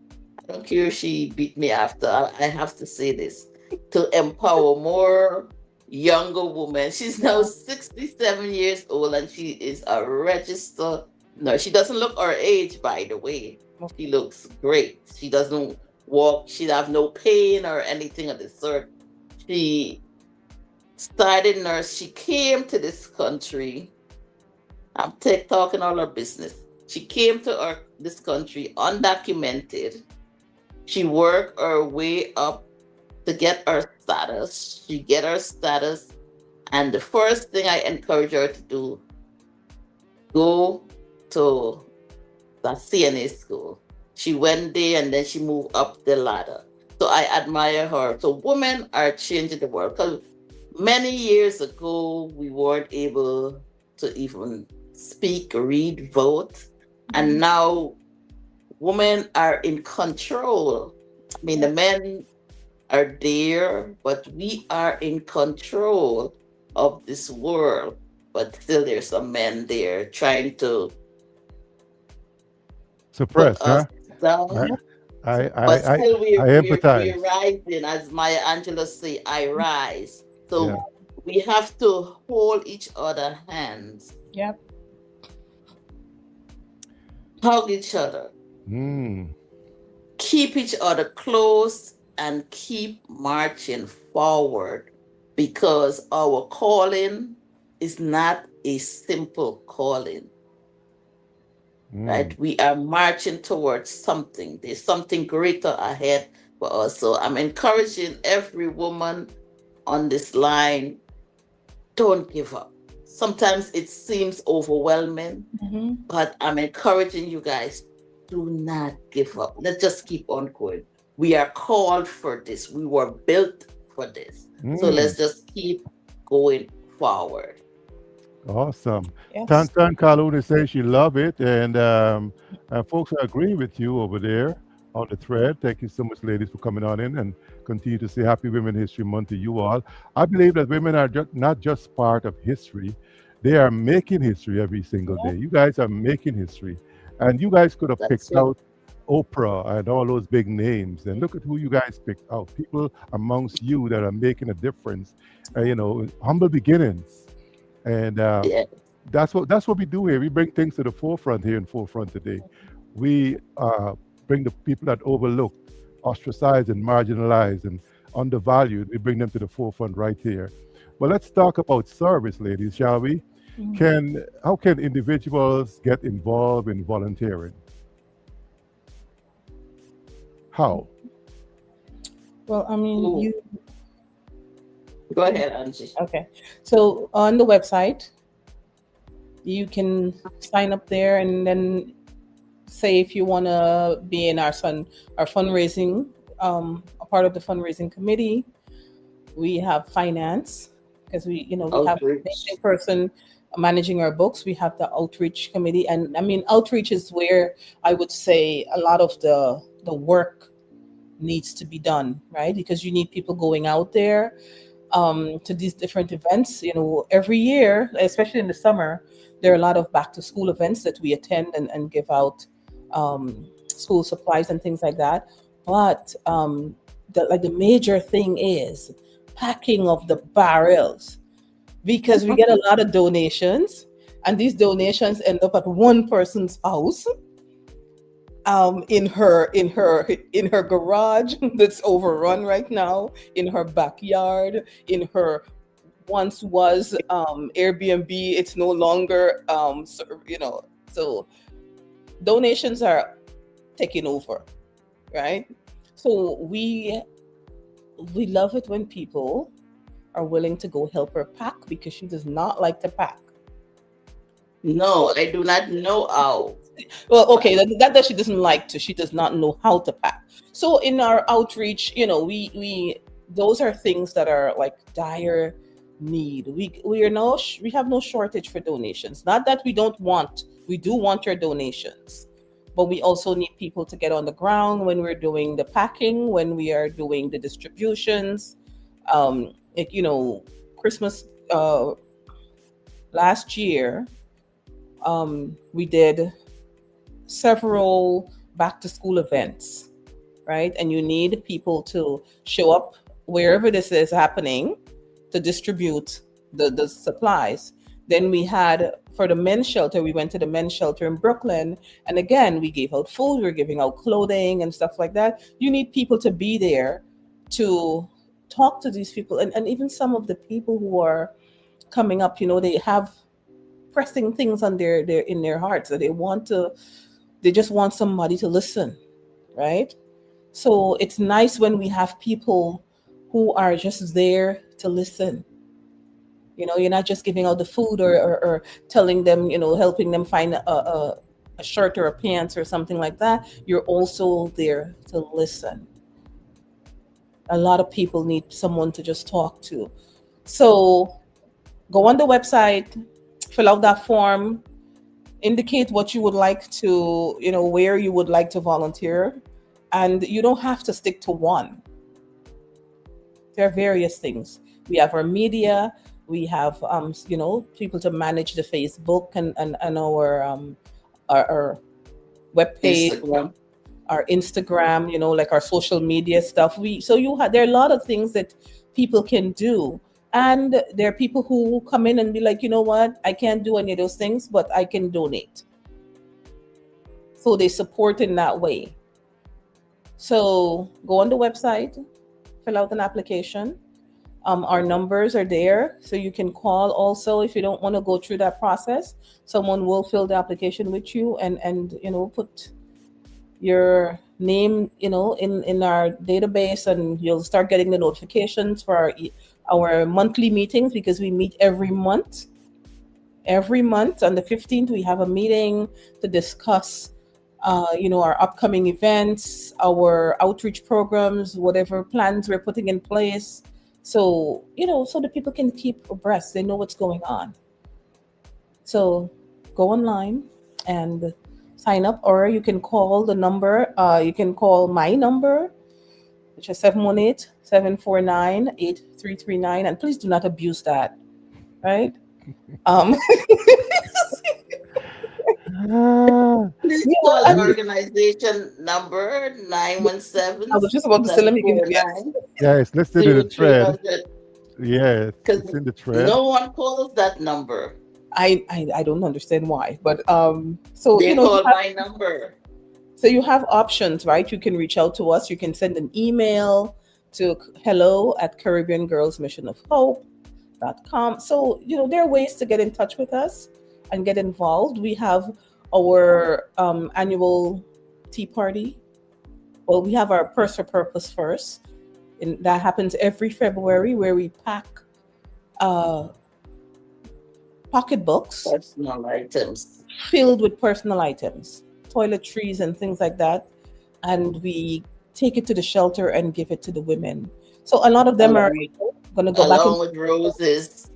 I don't care if she beat me after. I have to say this to empower more younger women. She's now Yeah. 67 years old and she is a registered. No, she doesn't look her age, by the way. She looks great. She doesn't walk, she have no pain or anything of the sort. She started nurse. She came to this country. I'm talking all her business. She came to this country undocumented. She worked her way up to get her status. She get her status, and the first thing I encourage her to do, go to the CNA school. She went there and then she moved up the ladder. So I admire her. So women are changing the world. Because many years ago, we weren't able to even speak, read, vote. And Mhm. now women are in control. I mean, Yeah. the men are there, but we are in control of this world. But still, there's some men there trying to put Suppressed, us huh? I, down. Yep. I, But I, I, still, I we're empathize. rising, as Maya Angelou say, I rise. Yeah. So we have to hold each other hands, Yep. hug each other, Mm. keep each other close, and keep marching forward because our calling is not a simple calling, Mm. right? We are marching towards something. There's something greater ahead for us. So I'm encouraging every woman on this line, don't give up. Sometimes it seems overwhelming, Hmm. but I'm encouraging you guys, do not give up. Let's just keep on going. We are called for this. We were built for this. So Mm. let's just keep going forward. Awesome. Yes. Tantan Kaluni says she love it, and folks, I agree with you over there on the thread. Thank you so much, ladies, for coming on in and continue to say Happy Women History Month to you all. I believe that women are not just part of history; they are making history every single day. Yep. You guys are making history, and you guys could have That's picked it. out Oprah and all those big names, and look at who you guys picked out. People amongst you that are making a difference. Humble beginnings and Yeah. that's what we do here. We bring things to the forefront here in Forefront today. We bring the people that overlooked, ostracized, and marginalized and undervalued. We bring them to the forefront right here. But let's talk about service, ladies, shall we? Mhm. Can How can individuals get involved in volunteering? How? Well, I mean, Ooh, you go ahead, Angie. okay. So on the website, you can sign up there, and then say if you want to be in our fundraising, a part of the fundraising committee. We have finance because we have a Outreach. managing person managing our books. We have the outreach committee, and I mean outreach is where I would say a lot of the work needs to be done, right? Because you need people going out there to these different events. Every year, especially in the summer, there are a lot of back to school events that we attend and give out school supplies and things like that. But the major thing is packing of the barrels. because we get a lot of donations, and these donations end up at one person's house, in her garage that's overrun right now, in her backyard, in her once was Airbnb. It's no longer so donations are taking over, right? So we love it when people are willing to go help her pack, because she does not like to pack. No, I do not know how. Well, okay, that she doesn't like to. She does not know how to pack. So in our outreach, we those are things that are like dire need. We have no shortage for donations. Not that we do want your donations, but we also need people to get on the ground when we're doing the packing, when we are doing the distributions. Christmas last year, we did several back to school events, right? And you need people to show up wherever this is happening to distribute the supplies. Then we had, for the men's shelter, we went to the men's shelter in Brooklyn. And again, we gave out food, we were giving out clothing and stuff like that. You need people to be there to talk to these people. And even some of the people who are coming up, they have pressing things on their in their hearts that they just want somebody to listen, right? So it's nice when we have people who are just there to listen. You're not just giving out the food, or telling them, helping them find a shirt or a pants or something like that. You're also there to listen. A lot of people need someone to just talk to. So go on the website, fill out that form, indicate what you would like to, where you would like to volunteer. And you don't have to stick to one. There are various things. We have our media, we have people to manage the Facebook and our web page, Instagram. our Instagram, like our social media stuff. There are a lot of things that people can do. And there are people who come in and be like, you know what, I can't do any of those things, but I can donate. So they support in that way. So go on the website, fill out an application. Our numbers are there, so you can call also if you don't want to go through that process. Someone will fill the application with you and put your name in our database, and you'll start getting the notifications for our monthly meetings, because we meet every month. Every month on the 15th, we have a meeting to discuss our upcoming events, our outreach programs, whatever plans we're putting in place. So so the people can keep abreast, they know what's going on. So go online and sign up, or you can call the number. You can call my number, which is 718-749-8339. And please do not abuse that, right? Um, Ah, Please yeah, call the I, organization number I was just about to say, let me give you, yes. yeah, it's listed in the thread. 917-0300, Yes, because it's in the thread. no one calls that number. I don't understand why, but so They you call have, my number. so you have options, right? You can reach out to us. You can send an email to hello@caribbeangirlsmissionofhope.com. So there are ways to get in touch with us and get involved. We have our annual tea party. Well, we have our Purse for Purpose first, and that happens every February, where we pack uh, pocketbooks Personal items. filled with personal items, toiletries and things like that, and we take it to the shelter and give it to the women. So a lot of them are Along with, going to go back and, along with roses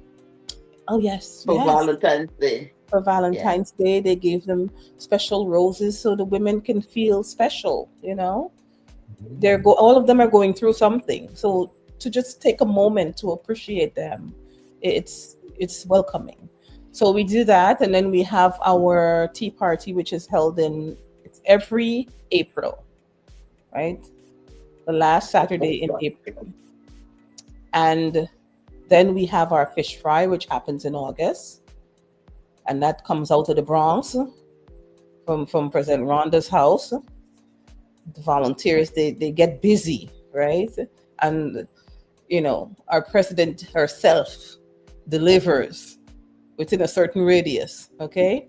oh yes, for yes. Valentine's Day. For Yeah. Valentine's Day, they gave them special roses so the women can feel special. All of them are going through something. So to just take a moment to appreciate them, it's welcoming. So we do that, and then we have our tea party, which is held it's every April, right? The last Saturday in April. And Then we have our fish fry, which happens in August, and that comes out of the Bronx from President Rhonda's house. The volunteers, they get busy, right? And our president herself delivers within a certain radius, okay?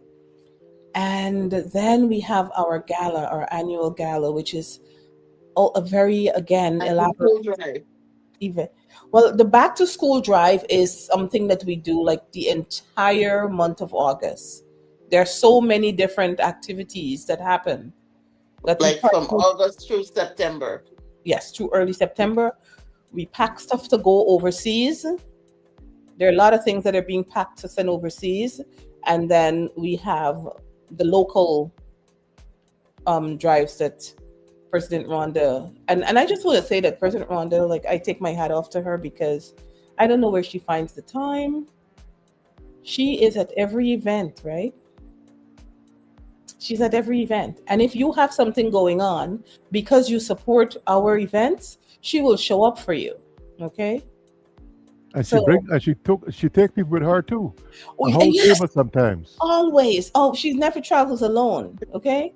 And then we have our gala, our annual gala, which is a very, again, And the elaborate school drive. event. Well, the back to school drive is something that we do like the entire month of August. There are so many different activities that happen that we Like from partner, August through September. yes, through early September. We pack stuff to go overseas. There are a lot of things that are being packed to send overseas. And then we have the local drives that President Rhonda, and I just want to say that President Rhonda, like, I take my hat off to her because I don't know where she finds the time. She is at every event, right? She's at every event. And if you have something going on, because you support our events, she will show up for you. Okay? And So, she take people with her too. oh, A whole yes, table sometimes. always. Oh, she never travels alone. Okay?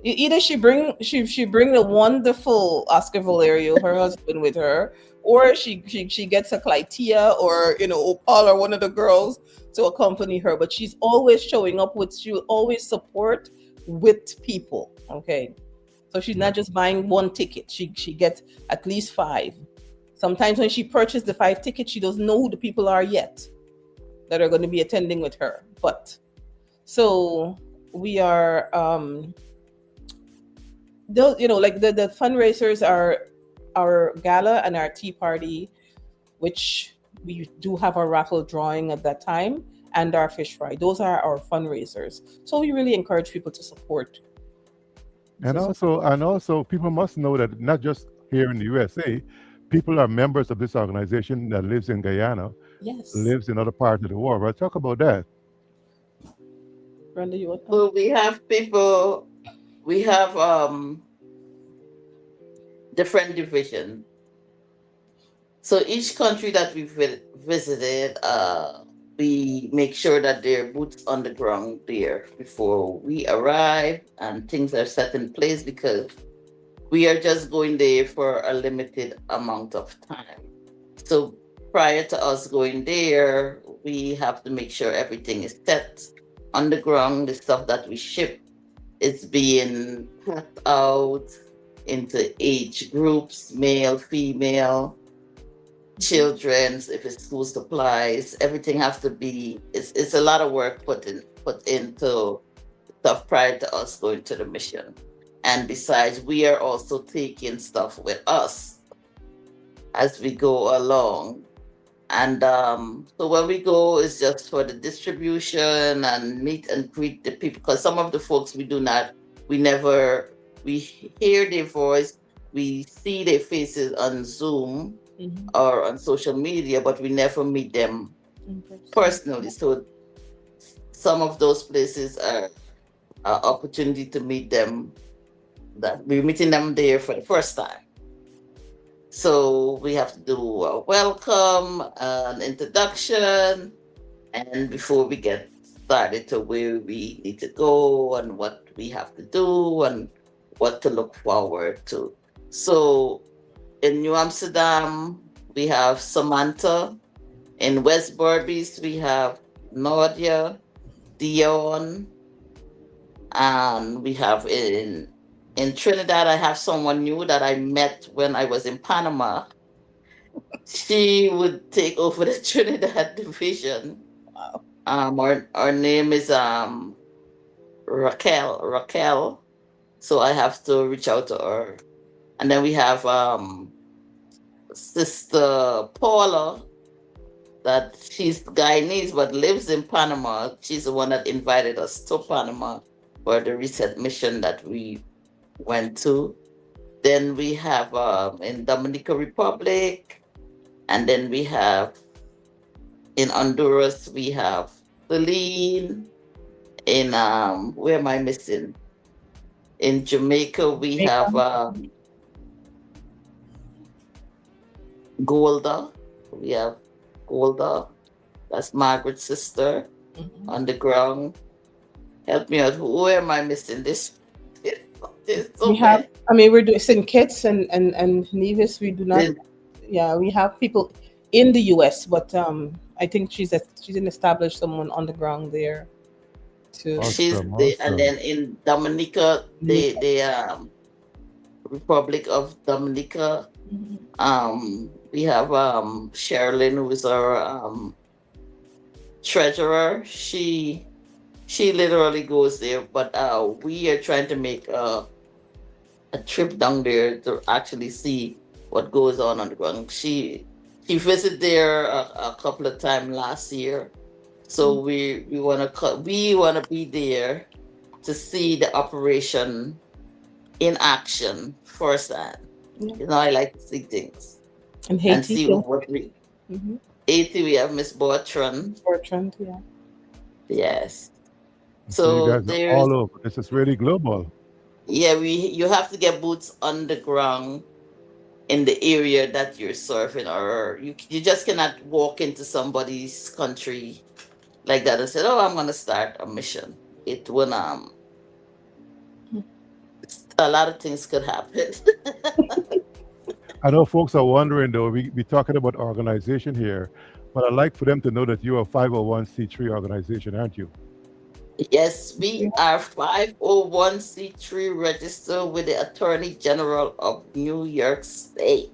Either she bring the wonderful Oscar Valerio, her husband, with her, or she gets a Clytia or Opal or one of the girls to accompany her. But she's always showing up with. She will always support with people. Okay, so she's Yeah. not just buying one ticket. She gets at least five. Sometimes when she purchased the five tickets, she doesn't know who the people are yet that are going to be attending with her. But so we are. Those, like the fundraisers are our gala and our tea party, which we do have our raffle drawing at that time, and our fish fry. Those are our fundraisers. So we really encourage people to support. And To support. also people must know that not just here in the USA, people are members of this organization that lives in Guyana, Yes, lives in other parts of the world. But talk about that. Brenda, you want? So we have people, we have different divisions. So each country that we visited, we make sure that there are boots on the ground there before we arrive and things are set in place because we are just going there for a limited amount of time. So prior to us going there, we have to make sure everything is set on the ground. The stuff that we ship is being packed out into age groups, male, female, children's, if it's school supplies, everything has to be, it's a lot of work put into stuff prior to us going to the mission. And besides, we are also taking stuff with us as we go along. And so when we go, it's just for the distribution and meet and greet the people. Because some of the folks we never, we hear their voice, we see their faces on Zoom Mhm. or on social media, but we never meet them personally. So some of those places are an opportunity to meet them, that we're meeting them there for the first time. So we have to do a welcome, an introduction, and before we get started to where we need to go and what we have to do and what to look forward to. So in New Amsterdam, we have Samantha. In West Berbice, we have Nadia, Dion, and we have in Trinidad, I have someone new that I met when I was in Panama. She would take over the Trinidad division. Wow. Our name is Raquel. Raquel. So I have to reach out to her. And then we have Sister Paula, that she's Guyanese but lives in Panama. She's the one that invited us to Panama for the recent mission that we went to. Then we have in Dominican Republic, and then we have in Honduras, we have Celine. In where am I missing? In Jamaica, we have Golda. We have Golda. That's Margaret's sister Mhm. on the ground. Help me out. Who am I missing? There's We so have, many. I mean, we're doing St. Kitts and Nevis. We do not, Then yeah, we have people in the US, but I think she didn't establish someone on the ground there to she's Awesome, the and awesome. then in Dominica, make. the Republic of Dominica, Mhm. we have Sherilyn, who is our treasurer. She literally goes there, but we are trying to make a trip down there to actually see what goes on the ground. She visited there a couple of times last year, so we wanna be there to see the operation in action firsthand. Yeah. I like to see things And and Haiti see too. what we. Hmm. 80 we have Miss Bertrand. Bertrand, yeah. Yes. So you So guys are there's all over. This is really global. yeah, we you have to get boots on the ground in the area that you're surfing, or you just cannot walk into somebody's country like that and say, "Oh, I'm gonna start a mission." It will a lot of things could happen. I know folks are wondering though, we talking about organization here, but I'd like for them to know that you're a 501c3 organization, aren't you? Yes, we Yeah. are 501c3 registered with the Attorney General of New York State.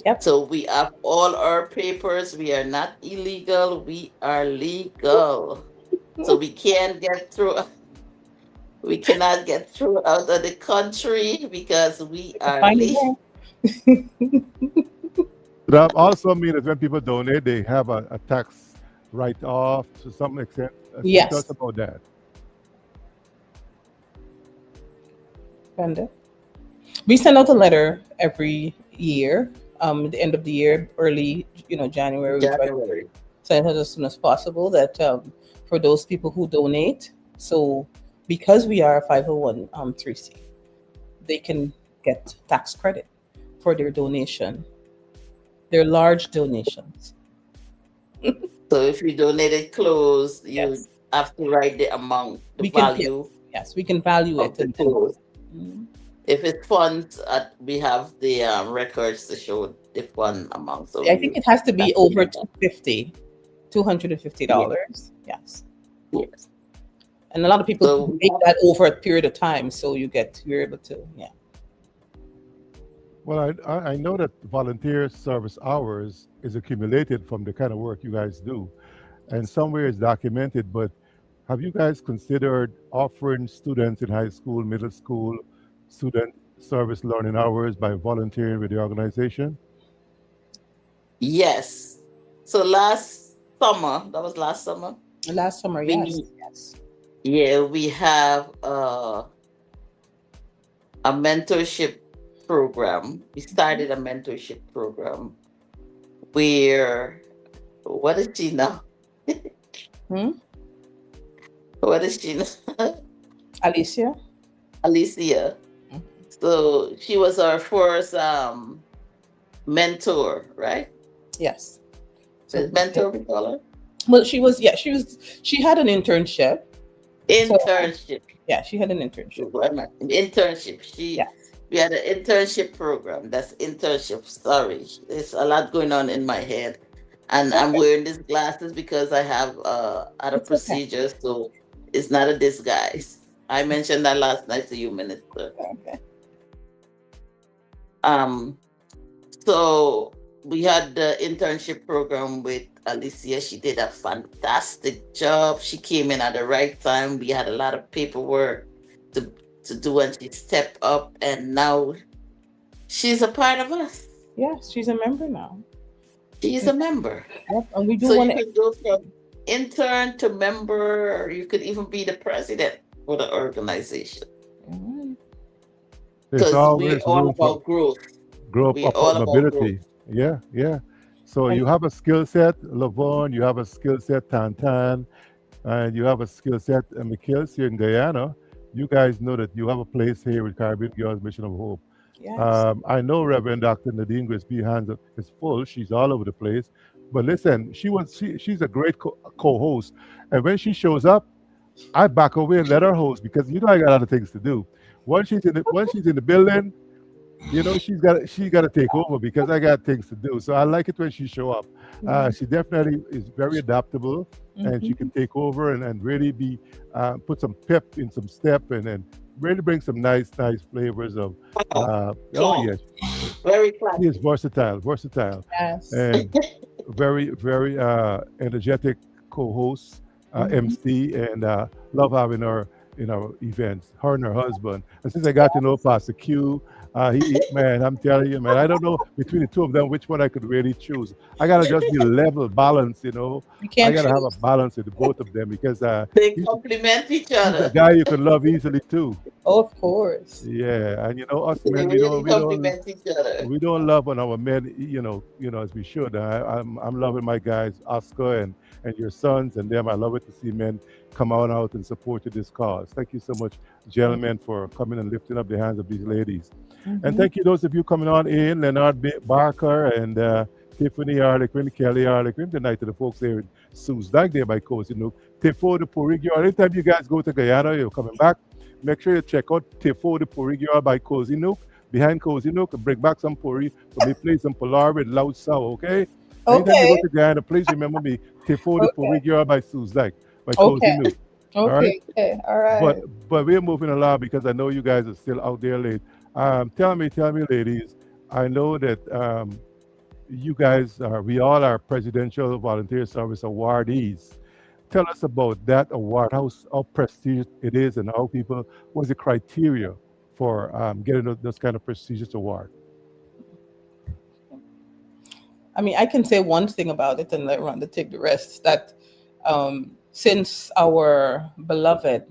Yep. So we have all our papers. We are not illegal. We are legal. So we can't get through. We cannot get through out of the country because we are Find a legal. way. That also means that when people donate, they have a tax write-off to some extent. Speak to us Yes, about that. Brenda. We send out a letter every year. At the end of the year, early, January, we try to January. send it as soon as possible. That for those people who donate, so because we are a 501 3C, they can get tax credit for their donation. Their large donations. So if you donated clothes, you Yes, have to write the amount, the we can. Yes, value yes, we can value of it, the and clothes. mm, If it's funds, we have the records to show the fund amount. So I think you it has to be have to over do that. 250, Yeah. $250. Yes. Yes. And a lot of people So we make have, that over a period of time, so you're able to, yeah. Well, I know that volunteer service hours is accumulated from the kind of work you guys do, and somewhere it's documented. But have you guys considered offering students in high school, middle school, student service learning hours by volunteering with the organization? yes. So last summer, that was last summer. Last summer, yes, We yes. yeah, we have a mentorship program. We Mhm. started a mentorship program where what is she now? Hmm? What is she now? Alicia? Alicia. Mhm. So she was our first mentor, right? Yes. So, Mentor we call her? well, she had an internship. So, Internship. yeah, she had an internship. What am I- Internship. Yeah. We had an internship program. That's internship. Sorry. There's a lot going on in my head. And I'm Okay. wearing these glasses because I have other It's okay. procedures, so it's not a disguise. I mentioned that last night to you, Minister. Okay. Um, so we had the internship program with Alicia. She did a fantastic job. She came in at the right time. We had a lot of paperwork to to do, and she stepped up, and now she's a part of us. Yes, she's a member now. She's a member. Yep. And we do So you want to. could go from intern to member, or you could even be the president for the organization. Mhm. There's Because we're always all room for about growth. growth, We're all about growth. mobility. Yeah, yeah. So And you have a skill set, Lavon, you have a skill set, Tantan, and you have a skill set, Mikhails here in Guyana. You guys know that you have a place here with Caribbean Girls Mission of Hope. yes. I know Reverend Dr. Nadine Grisby hands is full. She's all over the place. But listen, she's a great co-host, and when she shows up, I back away and let her host because I got other things to do. Once she's in the building, she got to take over because I got things to do. So I like it when she show up. She definitely is very adaptable, and she Mhm. can take over and really be put some pep in some step, and really bring some nice flavors of. Wow. Oh Clap. yes, Very he is clappy. versatile, Yes. and very energetic co-host, Mhm. MC, and love having her in our events. Her and her husband. And since I got to know Pastor Q, man, I'm telling you, man, I don't know between the two of them which one I could really choose. I gotta just be level balance. You I can't gotta have a choose. balance with the both of them because They he's complement each he's a other. guy you can love easily too. Oh, of course. Yeah, and us They men, really complement each other. we don't love on our men, as we should. I'm loving my guys, Oscar and your sons and them. I love it to see men come out and support this cause. Thank you so much, gentlemen, for coming and lifting up the hands of these ladies. And Mhm. thank you those of you coming on in, Leonard Barker and Tiffany Harlequin, Kelly Harlequin. Good night to the folks there in Sue's Dyke there by Cozy Nook. Tifo de Porigio. Anytime you guys go to Guyana, you're coming back. Make sure you check out Tifo de Porigio by Cozy Nook. Behind Cozy Nook, bring back some puri for me, play some Polar with loud sound, okay? Anytime you go Okay. to Guyana, please remember me. Tifo de Okay. Porigio by Sue's Dyke by Cozy Okay. Nook. All right? Okay. Okay. All But right. but we're moving along because I know you guys are still out there late. Tell me, ladies. I know that you guys we all are Presidential Volunteer Service awardees. Tell us about that award, how prestigious it is, and how people, what's the criteria for getting those kind of prestigious award. I mean, I can say one thing about it and let Rhonda take the rest. That since our beloved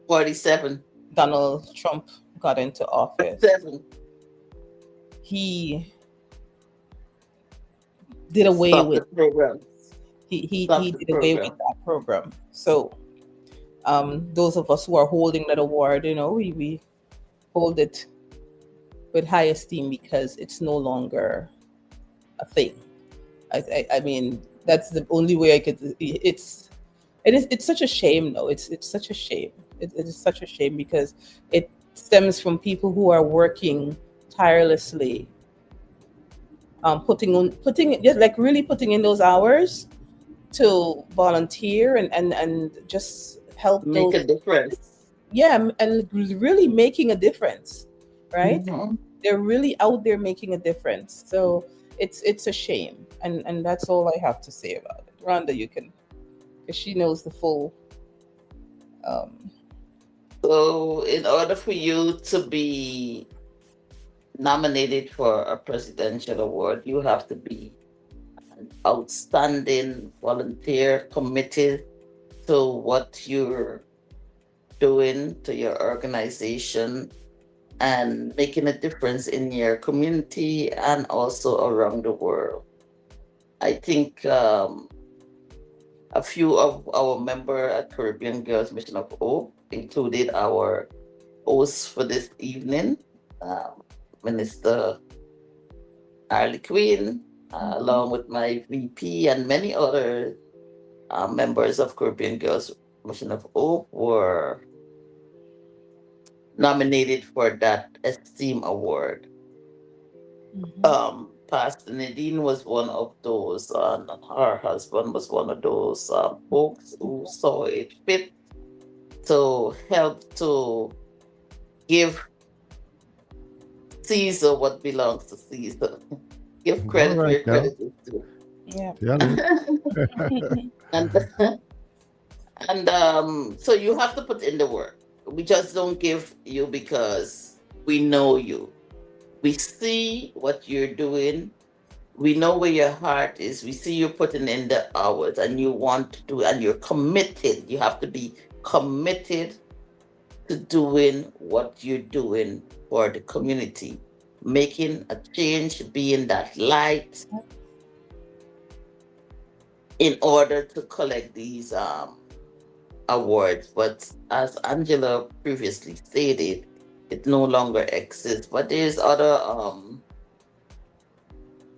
47. Donald Trump got into office, 7. he did away Stop the with program. he Stop the did away with program. that program. So those of us who are holding that award, we hold it with high esteem because it's no longer a thing. I mean, that's the only way I could. It's such a shame, though. It's such a shame. It is such a shame because it stems from people who are working tirelessly, putting just like really putting in those hours to volunteer and just help Make those. a difference. Yeah, and really making a difference, right? Mhm. They're really out there making a difference. So it's a shame, and that's all I have to say about it. Rhonda, you can, because she knows the full. Um, So, in order for you to be nominated for a presidential award, you have to be an outstanding volunteer, committed to what you're doing, to your organization, and making a difference in your community and also around the world. I think a few of our member at Caribbean Girls Mission of Hope, included our host for this evening, um, Minister Harley Quinn, along with my VP and many other members of Caribbean Girls Mission of Hope, were nominated for that esteem award. mhm. Pastor Nadine was one of those, and her husband was one of those folks who saw it fit to help to give Caesar what belongs to Caesar. Give All credit right, where now. credit is due. Yeah. Tell it. and so you have to put in the work. We just don't give you because we know you. We see what you're doing. We know where your heart is. We see you putting in the hours and you want to do, and you're committed. You have to be committed to doing what you're doing for the community, making a change, being that light in order to collect these awards. But as Angela previously stated, it no longer exists. But there's other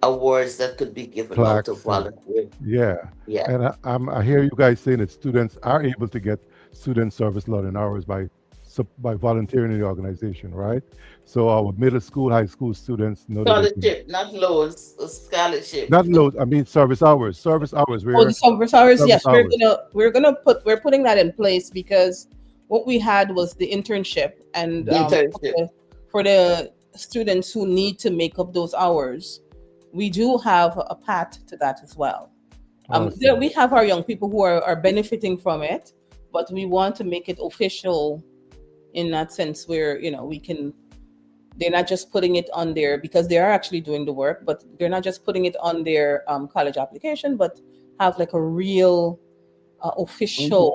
awards that could be given out to plaques and volunteers. yeah. Yeah, And I hear you guys saying that students are able to get student service learning hours by by volunteering in the organization, right? So our middle school, high school students know that they can scholarship, not loans, a scholarship. not load. I mean service hours. Oh, the Where summer hours, service yes, hours. we're putting that in place because what we had was the internship, and Internship. for the students who need to make up those hours, we do have a path to that as well. There Awesome. we have our young people who are benefiting from it, but we want to make it official in that sense where we can. They're not just putting it on there because they are actually doing the work, but they're not just putting it on their college application, but have like a real Mhm. official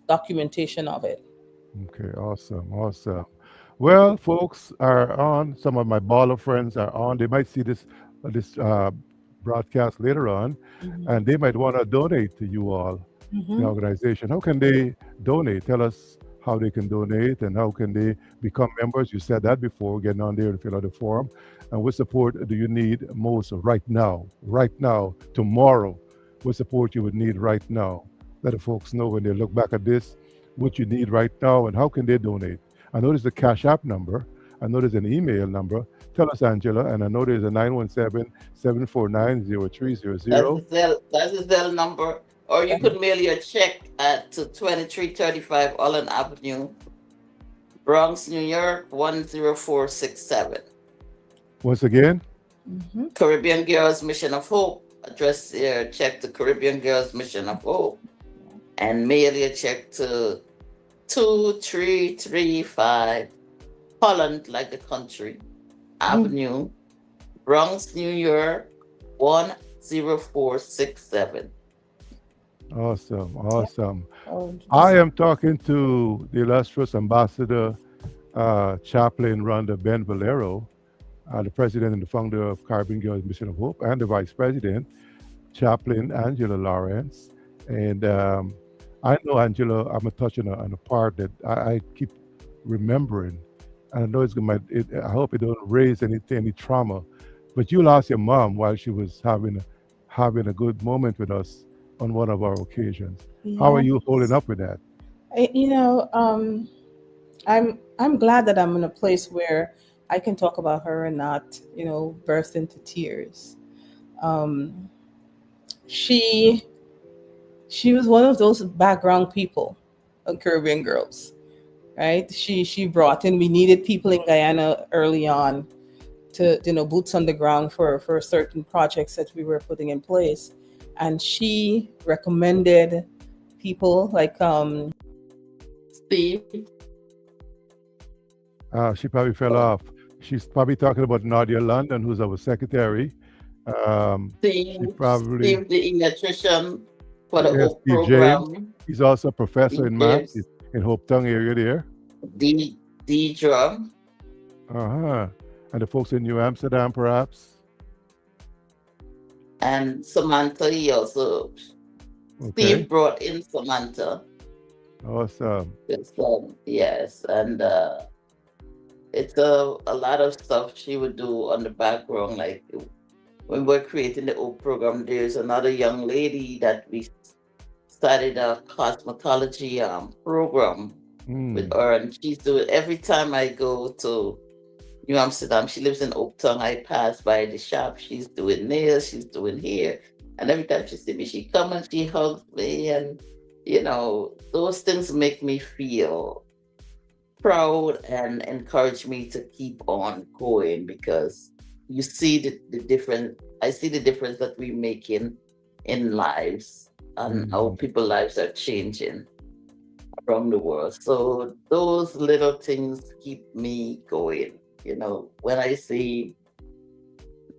documentation of it. Okay, awesome, awesome. Well, folks are on. Some of my baller friends are on. They might see this broadcast later on, Hmm. and they might want to donate to you all, the Hmm. organization. How can they donate? Tell us how they can donate and how can they become members. You said that before, getting on there and fill out the form. And what support do you need most right now? Right now, tomorrow, what support you would need right now? Let the folks know when they look back at this what you need right now and how can they donate. I know there's a Cash App number. I know there's an email number. Tell us, Angela. And I know there's a 917-749-0300. That's the Zelle number. Or you Yeah. could mail your check to 2335 Allen Avenue, Bronx, New York 10467. Once again, Hmm. Caribbean Girls Mission of Hope. Address your check to Caribbean Girls Mission of Hope and mail your check to 2335 Holland, like the country, Avenue, Bronx, New York 10467. awesome, Yeah. awesome. Oh, I am talking to the illustrious ambassador, Chaplain Rhonda Ben Valero, the president and the founder of Caribbean Girls Mission of Hope, and the vice president, Chaplain Angela Lawrence. And I know, Angela, I'm going to touch on a part that I keep remembering. And I know I hope it don't raise any trauma. But you lost your mom while she was having a good moment with us on one of our occasions. How are yeah. you holding up with that? I, you know, um, I'm glad that I'm in a place where I can talk about her and not, burst into tears. Um, she she was one of those background people on Caribbean Girls, right? She brought in. We needed people in Guyana early on to boots on the ground for certain projects that we were putting in place, and she recommended people like Steve, She probably fell oh, off. She's probably talking about Nadia London, who's our secretary. She probably Steve, the electrician for the yes, Oak Steve James. program, He's also a professor Steve in math James, in Hope Tongue area there. D Drum, Uh-huh. And the folks in New Amsterdam, perhaps. and Samantha. He also Okay. Steve brought in Samantha. Awesome. Yes, and it's a lot of stuff she would do on the background. Like when we're creating the Oak program, there's another young lady that we started a cosmetology program with Mm. her, and she's doing every time I go to New Amsterdam. She lives in Oaktown. I pass by the shop. She's doing nails. She's doing hair, and every time she sees me, she comes and she hugs me, and those things make me feel proud and encourage me to keep on going because you see the difference. I see the difference that we're making in lives and how Mhm. people lives are changing around the world. So those little things keep me going. When I see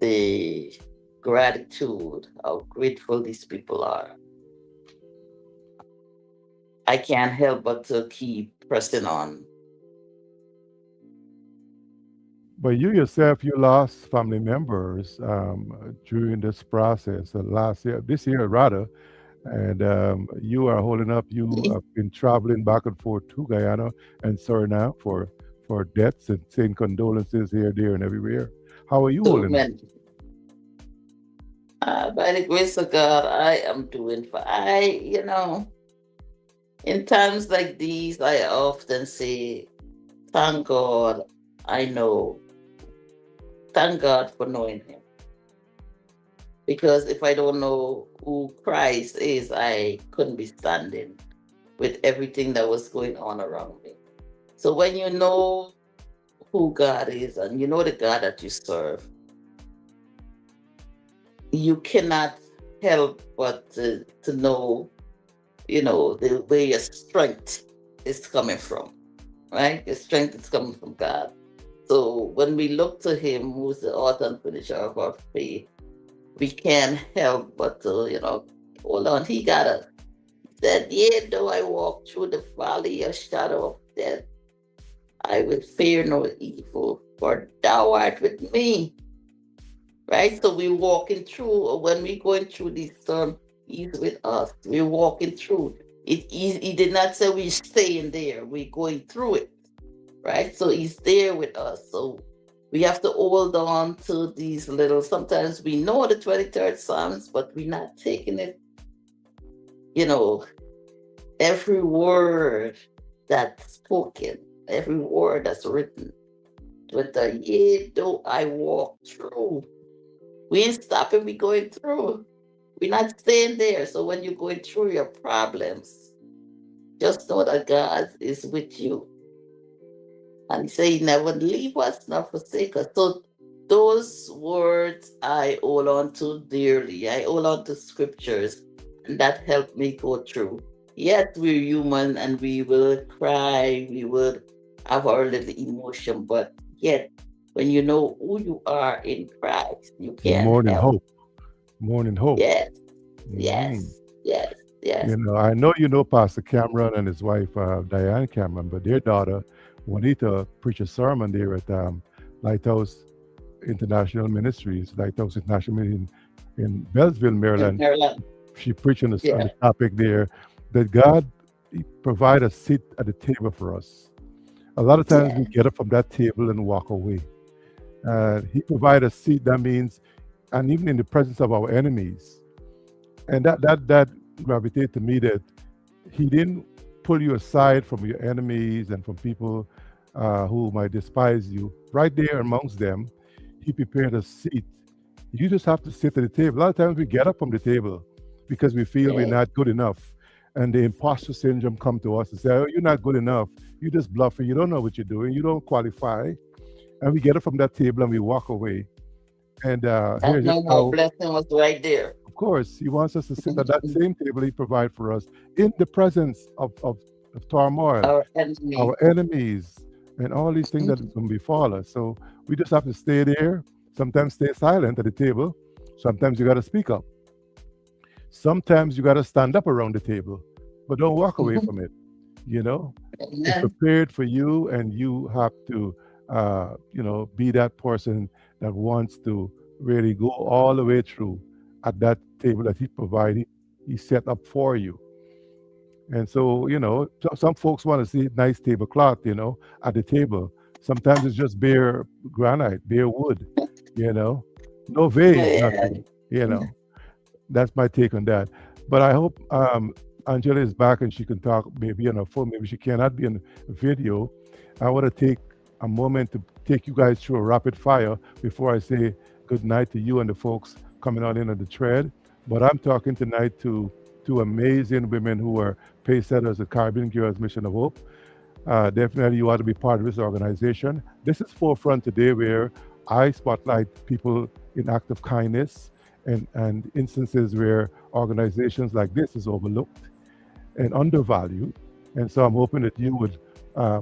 the gratitude, how grateful these people are, I can't help but to keep pressing on. But you yourself, you lost family members during this process last year, this year rather, and you are holding up. You have been traveling back and forth to Guyana and Suriname for deaths and saying condolences here, there, and everywhere. How are you So holding up? many. By the grace of God, I am doing fine. In times like these, I often say, thank God I know. Thank God for knowing Him. Because if I don't know who Christ is, I couldn't be standing with everything that was going on around me. So when you know who God is and you know the God that you serve, you cannot help but to know, where your strength is coming from, right? Your strength is coming from God. So when we look to Him, who's the author and finisher of our faith, we can't help but to, hold on. He got us. He said, "Yea, though I walk through the valley of shadow of death, I will fear no evil, for thou art with me." Right? So we're walking through, or when we're going through this storm, He's with us. We're walking through. He did not say we're staying there. We're going through it. Right? So He's there with us. So we have to hold on to these little, sometimes we know the 23rd Psalms, but we're not taking it, you know, every word that's spoken, every word that's written. With the "yea, though I walk through," we ain't stopping, we going through. We're not staying there. So when you're going through your problems, just know that God is with you. And He say He never leave us nor forsake us. So those words I hold on to dearly. I hold on to scriptures, and that helped me go through. Yes, we're human and we will cry, we will have our little emotion, but yet when you know who you are in Christ, you can't Morning help. hope. Morning hope. Yes, Mhm. yes, yes, yes, I know you know Pastor Cameron and his wife Diane Cameron, but their daughter Juanita preached a sermon there at Lighthouse International Ministries, Lighthouse International Ministries in Belleville, in Maryland. Maryland. She preached on Yeah, the topic there that God provide a seat at the table for us. A lot of times we yeah, get up from that table and walk away. He provide a seat, that means, and even in the presence of our enemies. And that gravitated to me that He didn't pull you aside from your enemies and from people who might despise you. Right there amongst them, He prepared a seat. You just have to sit at the table. A lot of times we get up from the table because we feel we're yeah. not good enough. And the imposter syndrome come to us and say, "Oh, you're not good enough. You just bluffing. You don't know what you're doing. You don't qualify." And we get up from that table and we walk away. And And here's just no more how, blessing was right there. of course, He wants us to sit at that same table He provide for us in the presence of turmoil, Our enemy. our enemies, and all these things that is going to befall us. So we just have to stay there. Sometimes stay silent at the table. Sometimes you got to speak up. Sometimes you got to stand up around the table, but don't walk away from it. You know, it's Amen. prepared for you, and you have to, be that person that wants to really go all the way through at that table that He provided, He set up for you. And so, some folks want to see nice tablecloth, at the table. Sometimes it's just bare granite, bare wood, you know, no vase, Yeah. nothing, you know. That's my take on that. But I hope Angela is back and she can talk maybe on her phone. Maybe she cannot be on video. I want to take a moment to take you guys through a rapid fire before I say good night to you and the folks coming on in on the thread. But I'm talking tonight to two amazing women who are pace setters at Caribbean Girls Mission of Hope. Definitely, you ought to be part of this organization. This is Forefront today, where I spotlight people in act of kindness and instances where organizations like this is overlooked and undervalued. And so I'm hoping that you would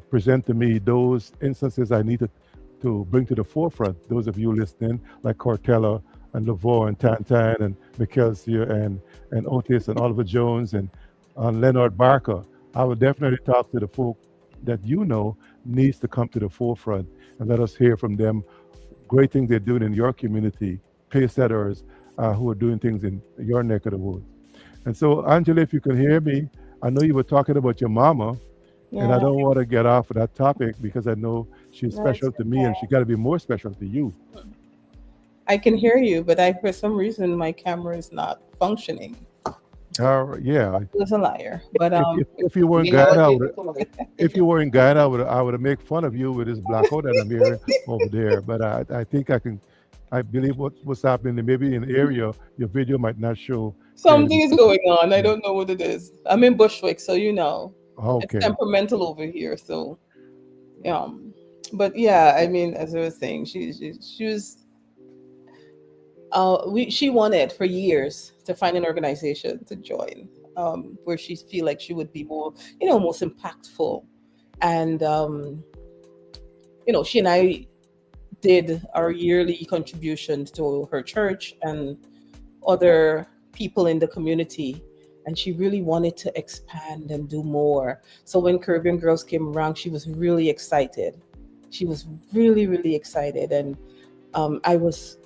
present to me those instances I need to bring to the forefront. Those of you listening, like Cortella and Lavore and Tantan and Mikkelsia and Otis and Oliver Jones and Leonard Barker. I will definitely talk to the folk that needs to come to the forefront and let us hear from them great things they're doing in your community, pace setters who are doing things in your neck of the woods. And so, Angela, if you can hear me, I know you were talking about your mama, and I Yeah, don't want to get off of that topic because I know she's no, it's special to me and okay. she got to be more special to you. I can hear you, but for some reason my camera is not functioning. Yeah. It was a liar. But If you weren't You know Guyana, what you call it? if you were in Guyana, I would have make fun of you with this blackout that I'm hearing over there. But I think I can. I believe what's happening. Maybe in the area, your video might not show clearly. something is going on. I Yeah. don't know what it is. I'm in Bushwick, so it's Okay. temperamental over here. So but yeah, I mean, as I was saying, she was she wanted for years to find an organization to join, where she feel like she would be more, most impactful. And she and I did our yearly contributions to her church and other people in the community. And she really wanted to expand and do more. So when Caribbean Girls came around, she was really excited. She was really, really excited. And I was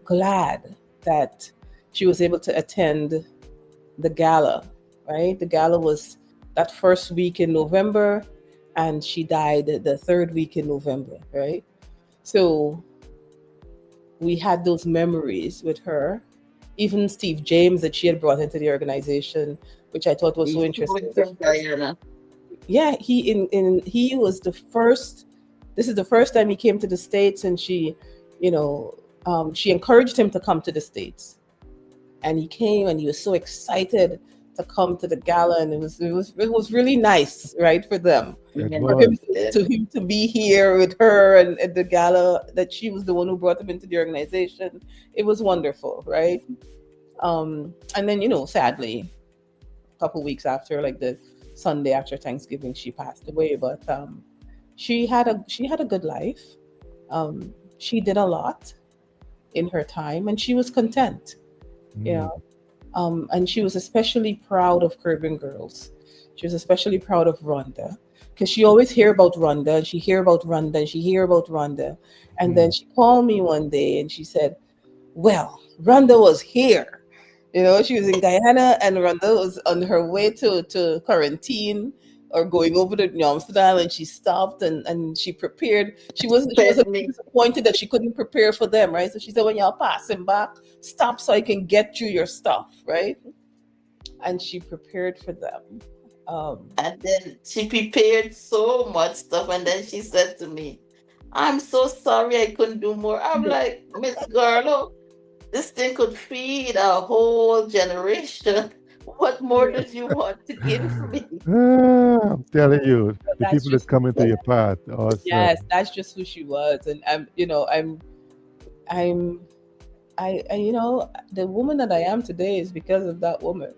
glad that she was able to attend the gala, right? The gala was that first week in November, and she died the third week in November, right? So we had those memories with her. Even Steve James, that she had brought into the organization, which I thought was so He's interesting. going from Guyana. Yeah, he was the first. This is the first time he came to the States, and you know, she encouraged him to come to the States, and he came, and he was so excited to come to the gala, and it was really nice, right, for them, It for Yes, him was. yes. to be here with her and at the gala, that she was the one who brought him into the organization. It was wonderful, right? And then, sadly, a couple weeks after, like the Sunday after Thanksgiving, she passed away. But she had a good life. She did a lot in her time, and she was content. You Mm. know, and she was especially proud of Caribbean Girls. She was especially proud of Rhonda, because she always hear about Rhonda, and she hear about Rhonda, and she hear about Rhonda. And then Mm. she called me one day and she said, "Well, Rhonda was here. She was in Guyana, and Rhonda was on her way to quarantine or going over to Amsterdam, and she stopped and she prepared. She was a Fed bit me. disappointed that she couldn't prepare for them, right? So she said, when y'all passing back, stop so I can get you your stuff, right?" And she prepared for them. Um, And then she prepared so much stuff. And then she said to me, I'm so sorry I couldn't do more. I'm like, Miss Garlow, this thing could feed a whole generation. What more yeah, did you want to give me? I'm telling you, but the that's people that just come into your path, yes, awesome. that's just who she was. And I'm the woman that I am today is because of that woman.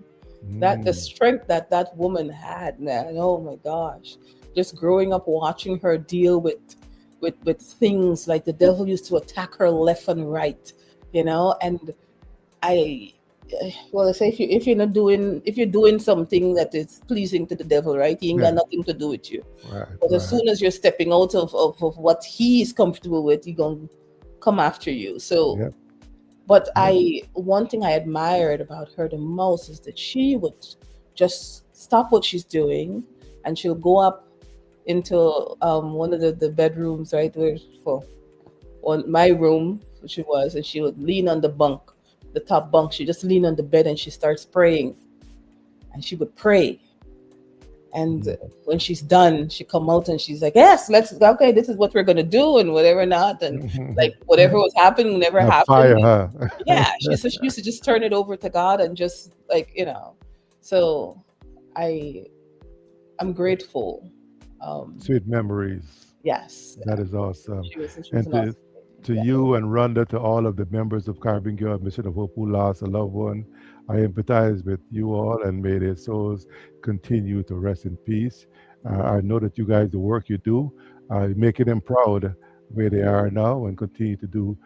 That the Mm. strength that woman had, man. Oh my gosh. Just growing up watching her deal with things like the devil used to attack her left and right, and I well, I say, if you're doing something that is pleasing to the devil, right? He ain't got Yeah, nothing to do with you. right, But as right. soon as you're stepping out of what he's comfortable with, he gonna come after you. So, Yep, but yep. one thing I admired about her the most is that she would just stop what she's doing, and she'll go up into one of the bedrooms, right, where for on my room, she was, and she would lean on the bunk, the top bunk. She just lean on the bed and she starts praying, and she would pray. And Mm. when she's done, she come out and she's like, "Yes, let's okay. This is what we're gonna do, and whatever not, and like whatever was happening never That happened." fire, huh? Yeah, she used to just turn it over to God and just like So I I'm grateful. Um, Sweet memories. yes, That is awesome. she was And an awesome lady. to Yeah. you and Rhonda, to all of the members of Caribbean Girl Mission of Hope who lost a loved one, I empathize with you all, and may their souls continue to rest in peace. I know that you guys, the work you do, making them proud where they are now, and continue to do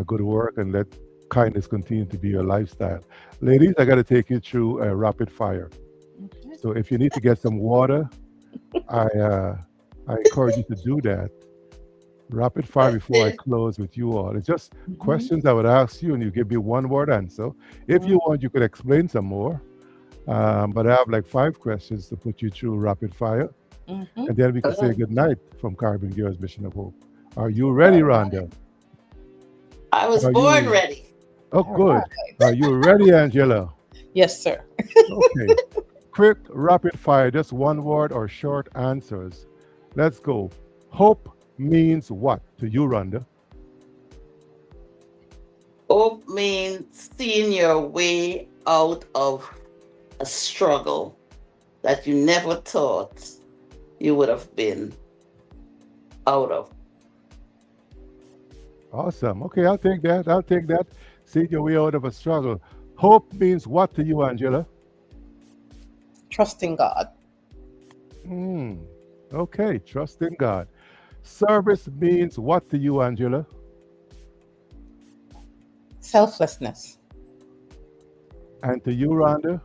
good work, and let kindness continue to be your lifestyle. Ladies, I got to take you through a rapid fire. Okay. So if you need to get some water, I uh, I encourage you to do that. Rapid fire before I Okay. close with you all. It's just Mhm. questions I would ask you, and you give me one word answer. If you want, you could explain some more. But I have like 5 questions to put you through rapid fire, Mhm. and then we could say Oh, good night from Carbon Girls Mission of Hope. Are you ready, all right. Rhonda? I was Are born you? ready. Oh, All right. good. Are you ready, Angela? Yes, sir. Okay. Quick, rapid fire, just one word or short answers. Let's go. Hope means what to you, Rhonda? Hope means seeing your way out of a struggle that you never thought you would have been out of. Awesome. Okay, I'll take that. I'll take that. See your way out of a struggle. Hope means what to you, Angela? Trusting God. Hmm. Okay, trust in God. Service means what to you, Angela? Selflessness. And to you, Rhonda?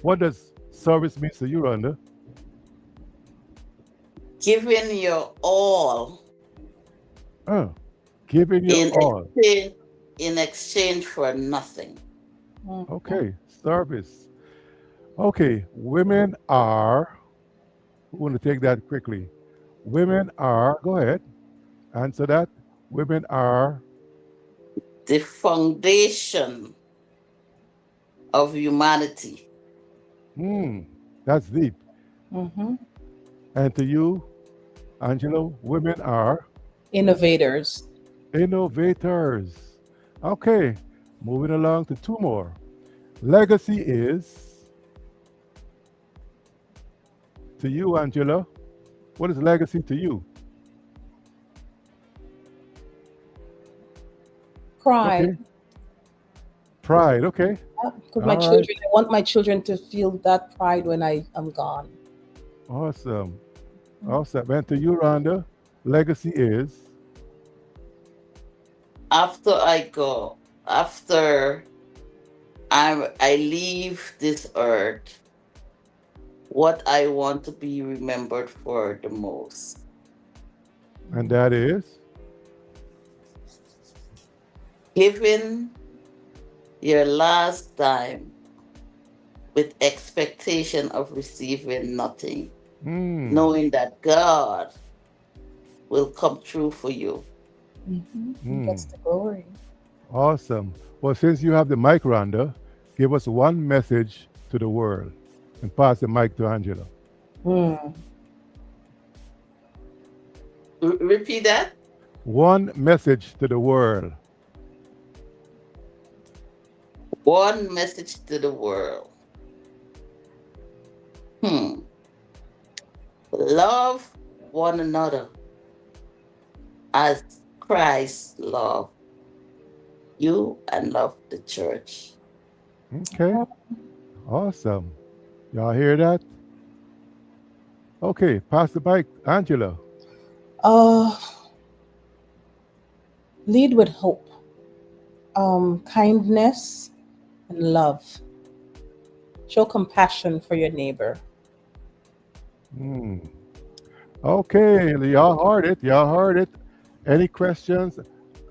What does service mean to you, Rhonda? Giving your all Oh, giving your in all. exchange in exchange for nothing. Mhm. Okay, service. Okay, women are, we want to take that quickly. Women are, go ahead, answer that. Women are, The foundation of humanity. hmm, that's deep. Mhm. And to you, Angelo, women are Innovators. innovators. Okay, moving along to two more. Legacy is, to you, Angela, what is legacy to you? Pride. Okay, pride. Okay, Because my all right, children, I want my children to feel that pride when I am gone. awesome. Awesome. And to you, Rhonda, legacy is, After I go, after I leave this earth, what I want to be remembered for the most. and that is, Giving your last dime with expectation of receiving nothing, hmm, knowing that God will come through for you. He hmm, gets the glory. awesome. Well, since you have the mic, Rhonda, give us one message to the world and pass the mic to Angela. Mm. Repeat that. One message to the world. One message to the world. Hmm. Love one another as Christ loved you and loved the church. Okay, awesome. Y'all hear that? Okay, pass the mic, Angela. Uh, Lead with hope, kindness, and love. Show compassion for your neighbor. Hmm. Okay, y'all heard it. Y'all heard it. Any questions?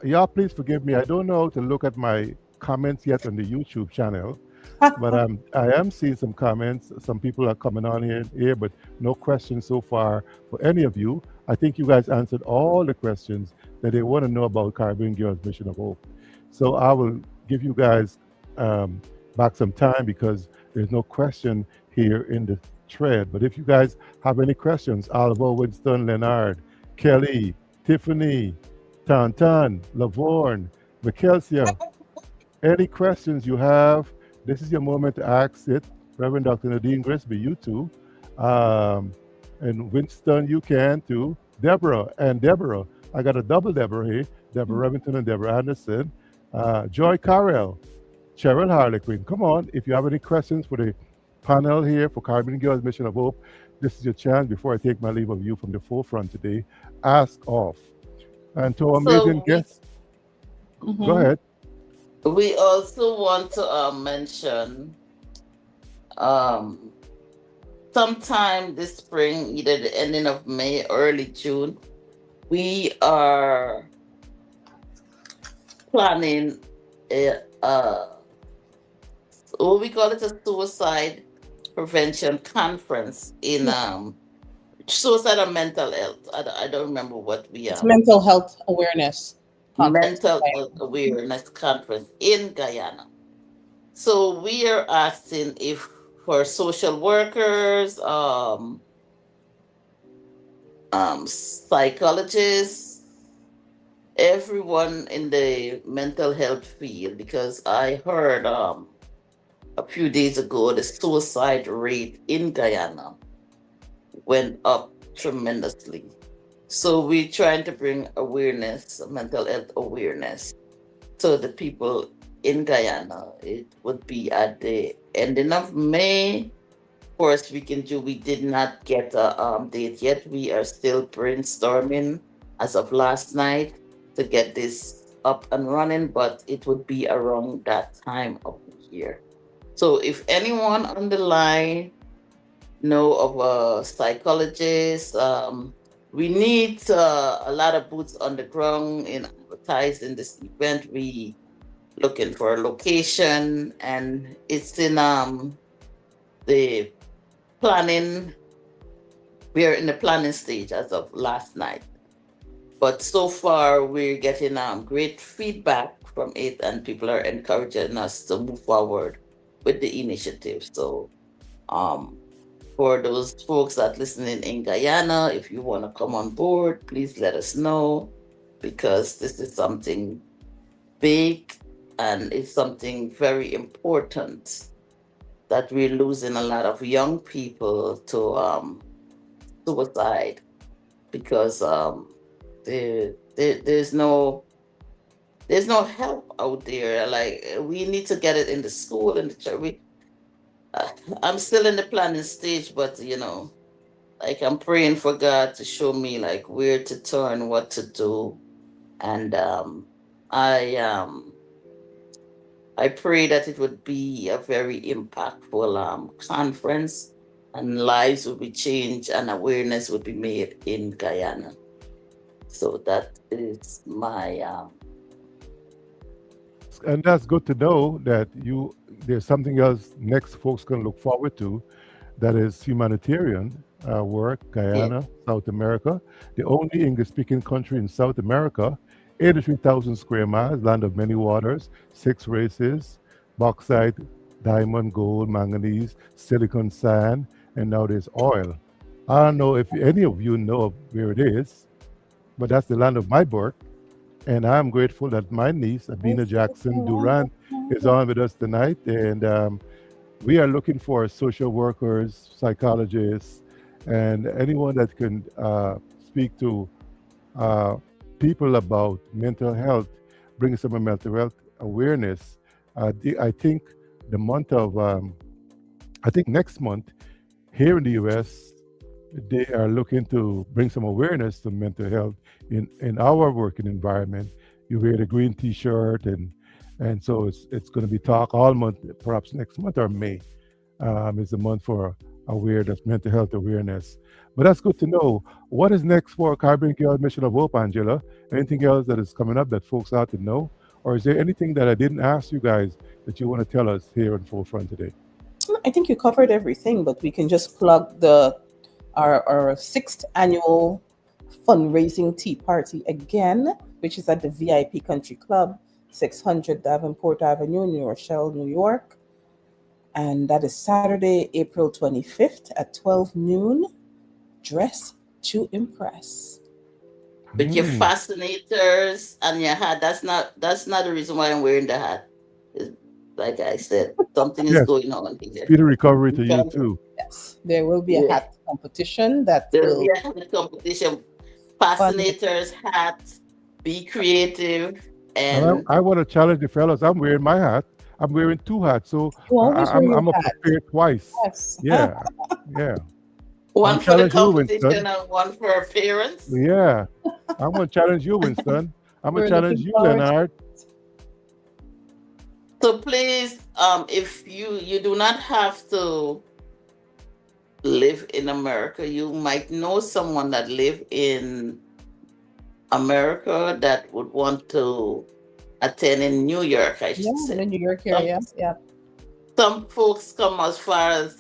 Y'all, please forgive me. I don't know how to look at my comments yet on the YouTube channel, but I am seeing some comments. Some people are coming on here, but no questions so far for any of you. I think you guys answered all the questions that they want to know about Caribbean Girls Mission of Hope. So I will give you guys um, back some time because there's no question here in the thread. But if you guys have any questions, Oliver, Winston, Leonard, Kelly, Tiffany, Tantan, Lavorne, Mikelsia, any questions you have, this is your moment to ask it. Reverend Dr. Nadine Grisby, you too. Um, and Winston, you can too. Deborah. I got a double Deborah here. Deborah Remington and Deborah Anderson. Joy Carrell, Cheryl Harlequin. Come on, if you have any questions for the panel here for Caribbean Girls Mission of Hope, this is your chance before I take my leave of you from the forefront today. Ask off. And to our amazing So guests, go Mhm. ahead. we also want to mention um, sometime this spring, either the ending of May, early June, we are planning a what we call it, a suicide prevention conference in Yeah. suicide and mental health. I don't remember what we It's mental health awareness conference. mental health awareness conference in Guyana. So we are asking if for social workers, psychologists, everyone in the mental health field, because I heard a few days ago the suicide rate in Guyana went up tremendously. So we're trying to bring awareness, mental health awareness, to the people in Guyana. It would be at the ending of May. Course, we can do. We did not get a date yet. We are still brainstorming as of last night to get this up and running, but it would be around that time of the year. So if anyone on the line know of a psychologist, we need a lot of boots on the ground in advertising this event. We looking for a location, and it's in the planning. We are in the planning stage as of last night, but so far we're getting great feedback from it, and people are encouraging us to move forward with the initiative. So um for those folks that listening in Guyana, if you want to come on board, please let us know, because this is something big and it's something very important that we're losing a lot of young people to suicide, because there's no help out there. Like, we need to get it in the school and the church. I'm still in the planning stage, but like, I'm praying for God to show me like where to turn, what to do, and I um I pray that it would be a very impactful conference, and lives would be changed and awareness would be made in Guyana. So that is my And that's good to know that there's something else next folks can look forward to, that is humanitarian work. yeah. Guyana, South America, the only English-speaking country in South America, 83,000 square miles, land of many waters, 6 races, bauxite, diamond, gold, manganese, silicon, sand, and now there's oil. I don't know if any of you know of where it is, but that's the land of my birth. And I'm grateful that my niece, Abina Jackson Durant, is on with us tonight. And we are looking for social workers, psychologists, and anyone that can speak to uh, people about mental health, bring some mental health awareness. I think the month of, I think next month, here in the US, they are looking to bring some awareness to mental health in our working environment. You wear the green T-shirt, and so it's going to be talk all month, perhaps next month or May is the month for awareness, mental health awareness. But that's good to know. What is next for Caribbean Girl Mission of Hope, Angela? Anything else that is coming up that folks ought to know? Or is there anything that I didn't ask you guys that you want to tell us here in Forefront today? I think you covered everything, but we can just plug our sixth annual fundraising tea party again, which is at the VIP Country Club, 600 Davenport Avenue, New Rochelle, New York. And that is Saturday, April 25th at 12 noon. Dress to impress. With your Mm. fascinators and your hat. That's not the reason why I'm wearing the hat. It's, like I said, something is Yes, going on here. speedy recovery to you Okay. too. Yes, there will be a Yeah. hat competition that There'll will be a hat competition. fund. Fascinators, hats, be creative, And and I want to challenge the fellas. I'm wearing my hat. I'm wearing two hats, so You always wear your I'm a hat. prepare twice. Yes. Yeah, yeah. I'm one gonna for the challenge you, competition Winston. and one for appearance. Yeah, I'm gonna challenge you, Winston. I'm gonna We're challenge looking you, forward to Leonard. So please, if you do not have to live in America, you might know someone that live in America that would want to attend in New York, I Yeah, should in the say. New York Some area. Yeah. some folks come as far as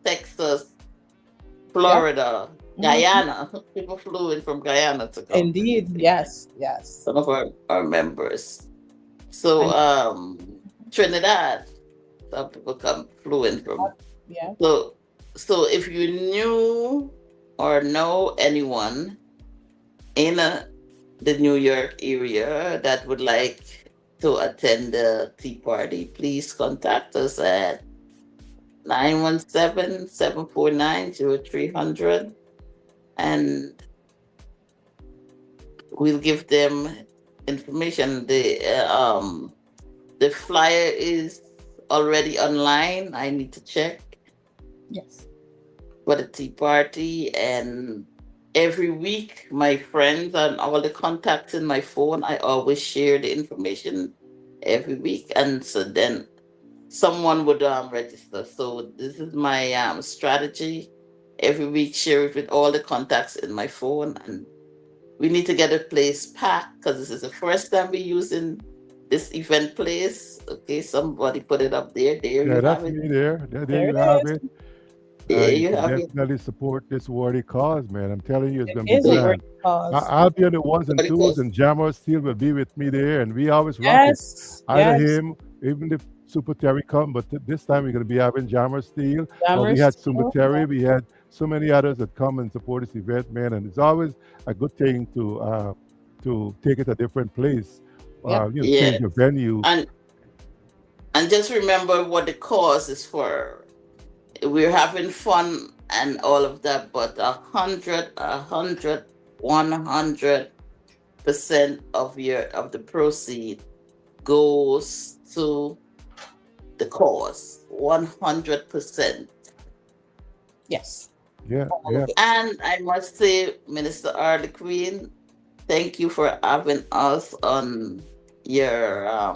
Texas, Yeah. Florida, Mhm. Guyana. People flew in from Guyana to come to Indeed, visit yes, yes. some of our members. So And Trinidad, some people come flew in from. yeah, So if you knew or know anyone in the New York area that would like to attend the tea party, please contact us at 917-749-0300, and we'll give them information. The flyer is already online. I need to check yes, for the tea party. And every week, my friends and all the contacts in my phone, I always share the information every week. And so then someone would register. So this is my strategy. Every week, share it with all the contacts in my phone. And we need to get a place packed because this is the first time we're using this event place. Okay, somebody put it up there. There Yeah, you that's have it. me there. There there you it have is. it. There You you can have it. definitely support this worthy cause, man. I'm telling you, it's It going to be is a So, work grand. cause. I'll be on the ones and but it twos, goes and Jammer Steel will be with me there, and we always rock it. Yes, Either yes. him, even if Super Terry come, but this time we're going to be having Jammer Steel, or we Jammers had Super too. Terry, we had so many others that come and support this event, man, and it's always a good thing to take it a different place, Yep. change yes. your venue. And just remember what the cause is for. We're having fun and all of that, but 100% of the proceed goes to the cause. 100%. Yes. Yeah, All yeah. of it. And I must say, Minister Arlie Queen, thank you for having us on your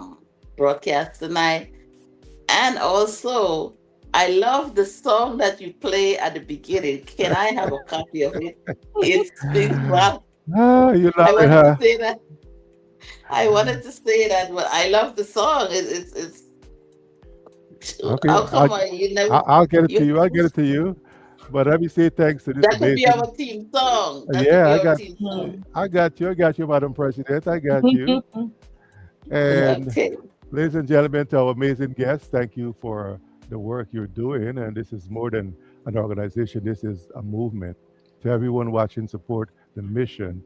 broadcast tonight. And also, I love the song that you play at the beginning. Can I have a copy of it? It speaks well. You love I it, wanted to huh? say that. I wanted to say that, but I love the song. It's Okay, how come you never I'll get it you to you. I'll get it to you. But let me say thanks to this that could be amazing. our team song. That could Yeah, be our team song. I got you. I got you, Madam President. I got you. And Okay. ladies and gentlemen, to our amazing guests, thank you for the work you're doing. And this is more than an organization, this is a movement. To everyone watching, support the mission.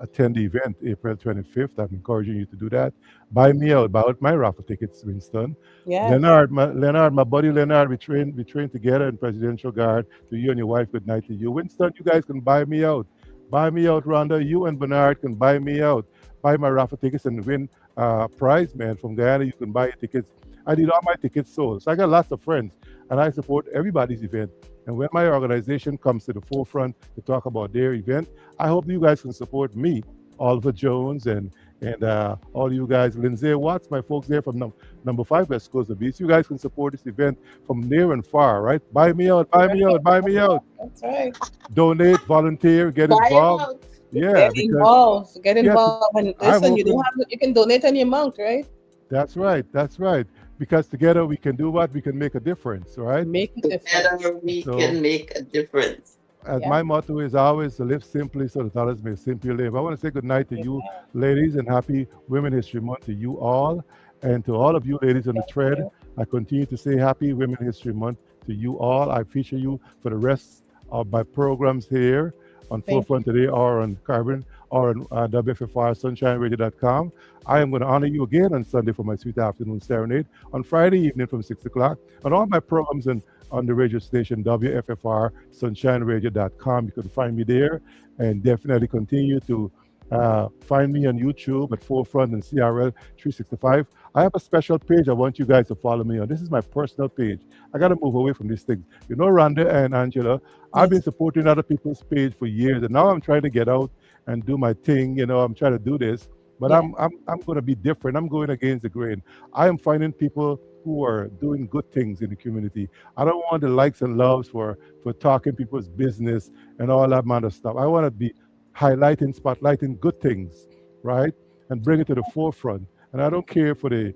Attend the event April 25th. I'm encouraging you to do that. Buy me out, buy out my raffle tickets, Winston. Yes. Leonard, my buddy Leonard, we trained together in Presidential Guard. To you and your wife, good night to you. Winston, you guys can buy me out. Buy me out, Rhonda. You and Bernard can buy me out. Buy my raffle tickets and win prize, man. From Guyana, you can buy tickets. I did all my tickets sold. So I got lots of friends, and I support everybody's event. And when my organization comes to the forefront to talk about their event, I hope you guys can support me, Oliver Jones, and all you guys, Lindsay Watts, my folks there from number 5 West Coast of Beach. You guys can support this event from near and far, right? Buy me out, buy me out, buy me out. That's right. Donate, volunteer, get Buy him involved. out. Yeah, Get because involved. Get yes, involved. And I'm listen, you don't hoping have you can donate any amount, right? that's right. That's right. Because together we can do what? We can make a difference, right? Make a difference. Together we So, can make a difference. as Yeah. my motto is always to live simply so that others may simply live. I want to say good night to Yeah. you, ladies, and happy Women History Month to you all. And to all of you ladies on the Thank thread, you. I continue to say happy Women History Month to you all. I feature you for the rest of my programs here on Thank Forefront today or on Carbon or on WFFR sunshineradio.com. I am going to honor you again on Sunday for my sweet afternoon serenade, on Friday evening from 6 o'clock, on all my programs and on the radio station WFFR sunshineradio.com. You can find me there and definitely continue to find me on YouTube at Forefront and CRL 365. I have a special page I want you guys to follow me on. This is my personal page. I got to move away from these things. You know, Rhonda and Angela, I've been Yes. supporting other people's page for years, and now I'm trying to get out and do my thing. You know, I'm trying to do this, but Yeah. I'm going to be different. I'm going against the grain. I am finding people who are doing good things in the community. I don't want the likes and loves for talking people's business and all that kind of stuff. I want to be highlighting, spotlighting good things, right, and bring it to the forefront. And I don't care for the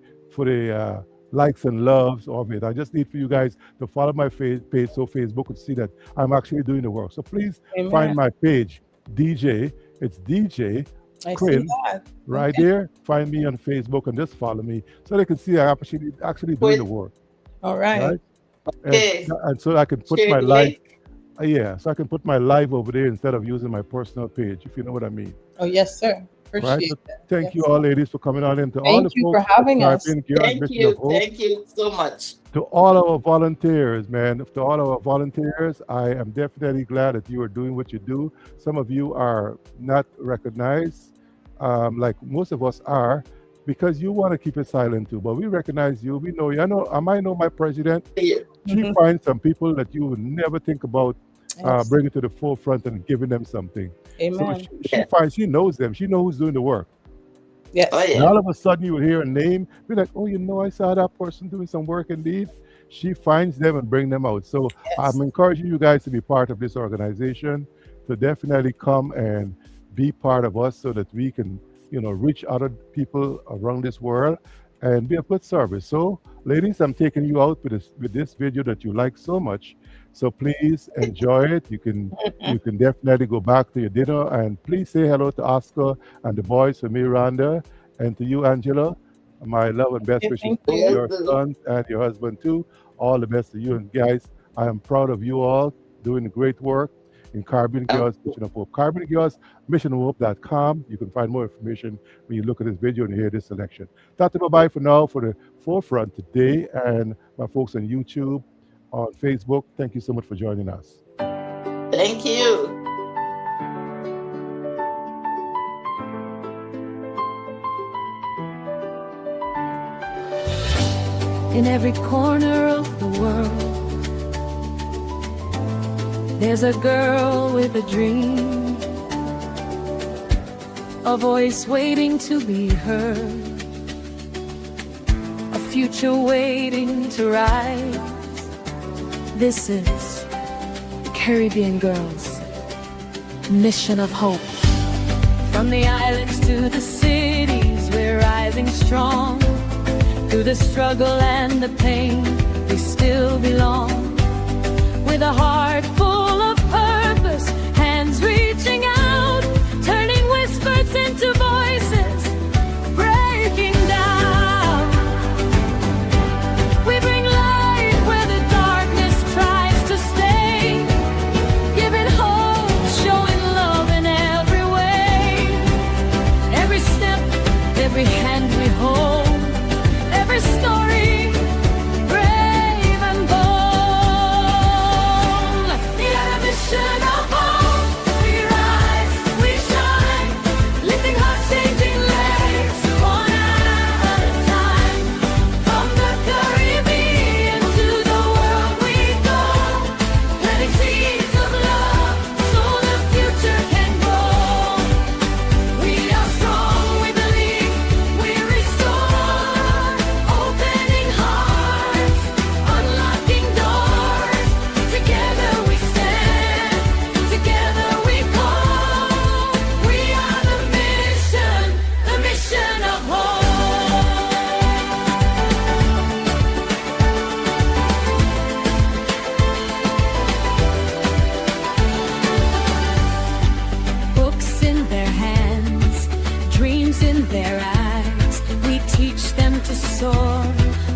likes and loves of it. I just need for you guys to follow my page so Facebook would see that I'm actually doing the work. So please find Amen. my page, DJ. It's DJ I see Quin that. right Okay. there. Find me on Facebook and just follow me so they can see I actually doing the Quit. work, All right. right? And Okay. and so I can put Share my the life, link. yeah, so I can put my life over there instead of using my personal page, if you know what I mean. Oh, yes, sir. Right? So Appreciate that. thank you Yes. all, ladies, for coming on in. To all the Thank you for folks at the having us. Caribbean Girls Thank Mission of you. Hope, Thank you so much. to all our volunteers, man, to all our volunteers, I am definitely glad that you are doing what you do. Some of you are not recognized, like most of us are, because you want to keep it silent too. But we recognize you. We know you. I might know my president. Yeah. She Mhm. finds some people that you would never think about Yes. bringing to the forefront and giving them something. So Amen. she finds, she knows them. She knows who's doing the work. Oh Yes. And yeah. all of a sudden, you would hear a name, be like, "Oh, I saw that person doing some work indeed." She finds them and bring them out. So I'm Yes. encouraging you guys to be part of this organization, to definitely come and be part of us, so that we can, reach other people around this world and be of good service. So, ladies, I'm taking you out with this video that you like so much. So please enjoy it. You can definitely go back to your dinner, and please say hello to Oscar and the boys, for me, Rhonda, and to you, Angela. My love and best Okay, wishes thank to Will you. your do. sons and your husband too. All the best to you, and guys, I am proud of you all doing great work in Caribbean Um, Girls Mission of Hope. Caribbean Girls missionofhope.com. You can find more information when you look at this video and hear this selection. That's bye for now for the forefront today, and my folks on YouTube, on Facebook. Thank you so much for joining us. Thank you. In every corner of the world, there's a girl with a dream, a voice waiting to be heard, a future waiting to rise. This is Caribbean Girls, Mission of Hope. From the islands to the cities, we're rising strong. Through the struggle and the pain, we still belong. With a heart full of purpose, hands reaching out, turning whispers into voices, breaking down. We bring light where the darkness tries to stay, giving hope, showing love in every way. Every step, every hand we hold, every story, brave and bold. We are a mission of hope. We rise, we shine, lifting hearts, changing lives, one at a time. From the Caribbean to the world we go, planting seeds of love so the future can grow. We are strong, we believe, we restore, opening hearts, unlocking doors. Together we stand, together we call. We are the mission of hope. Books in their hands, dreams in their eyes. We teach them to soar,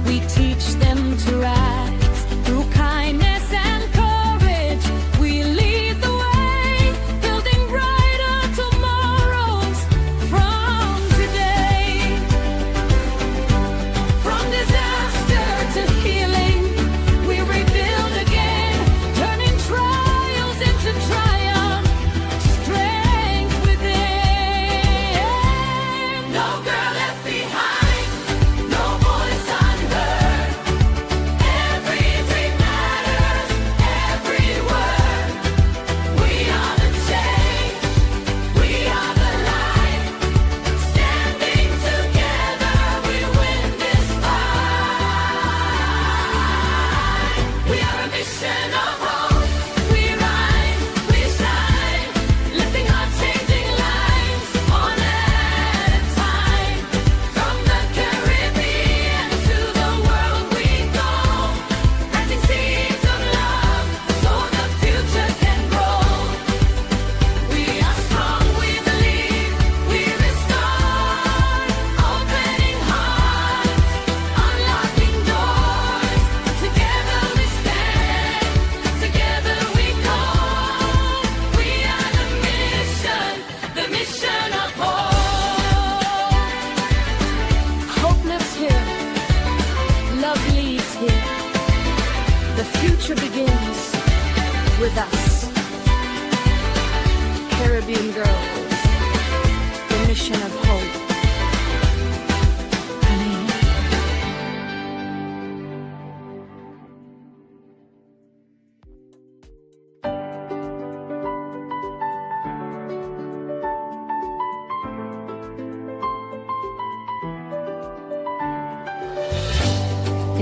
we teach them to rise. Through kindness and courage, we lead the way, building brighter tomorrows from today. From disaster to healing, we rebuild again, turning trials into triumph, strength within. No girl left behind, no voice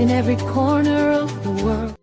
in every corner of the world.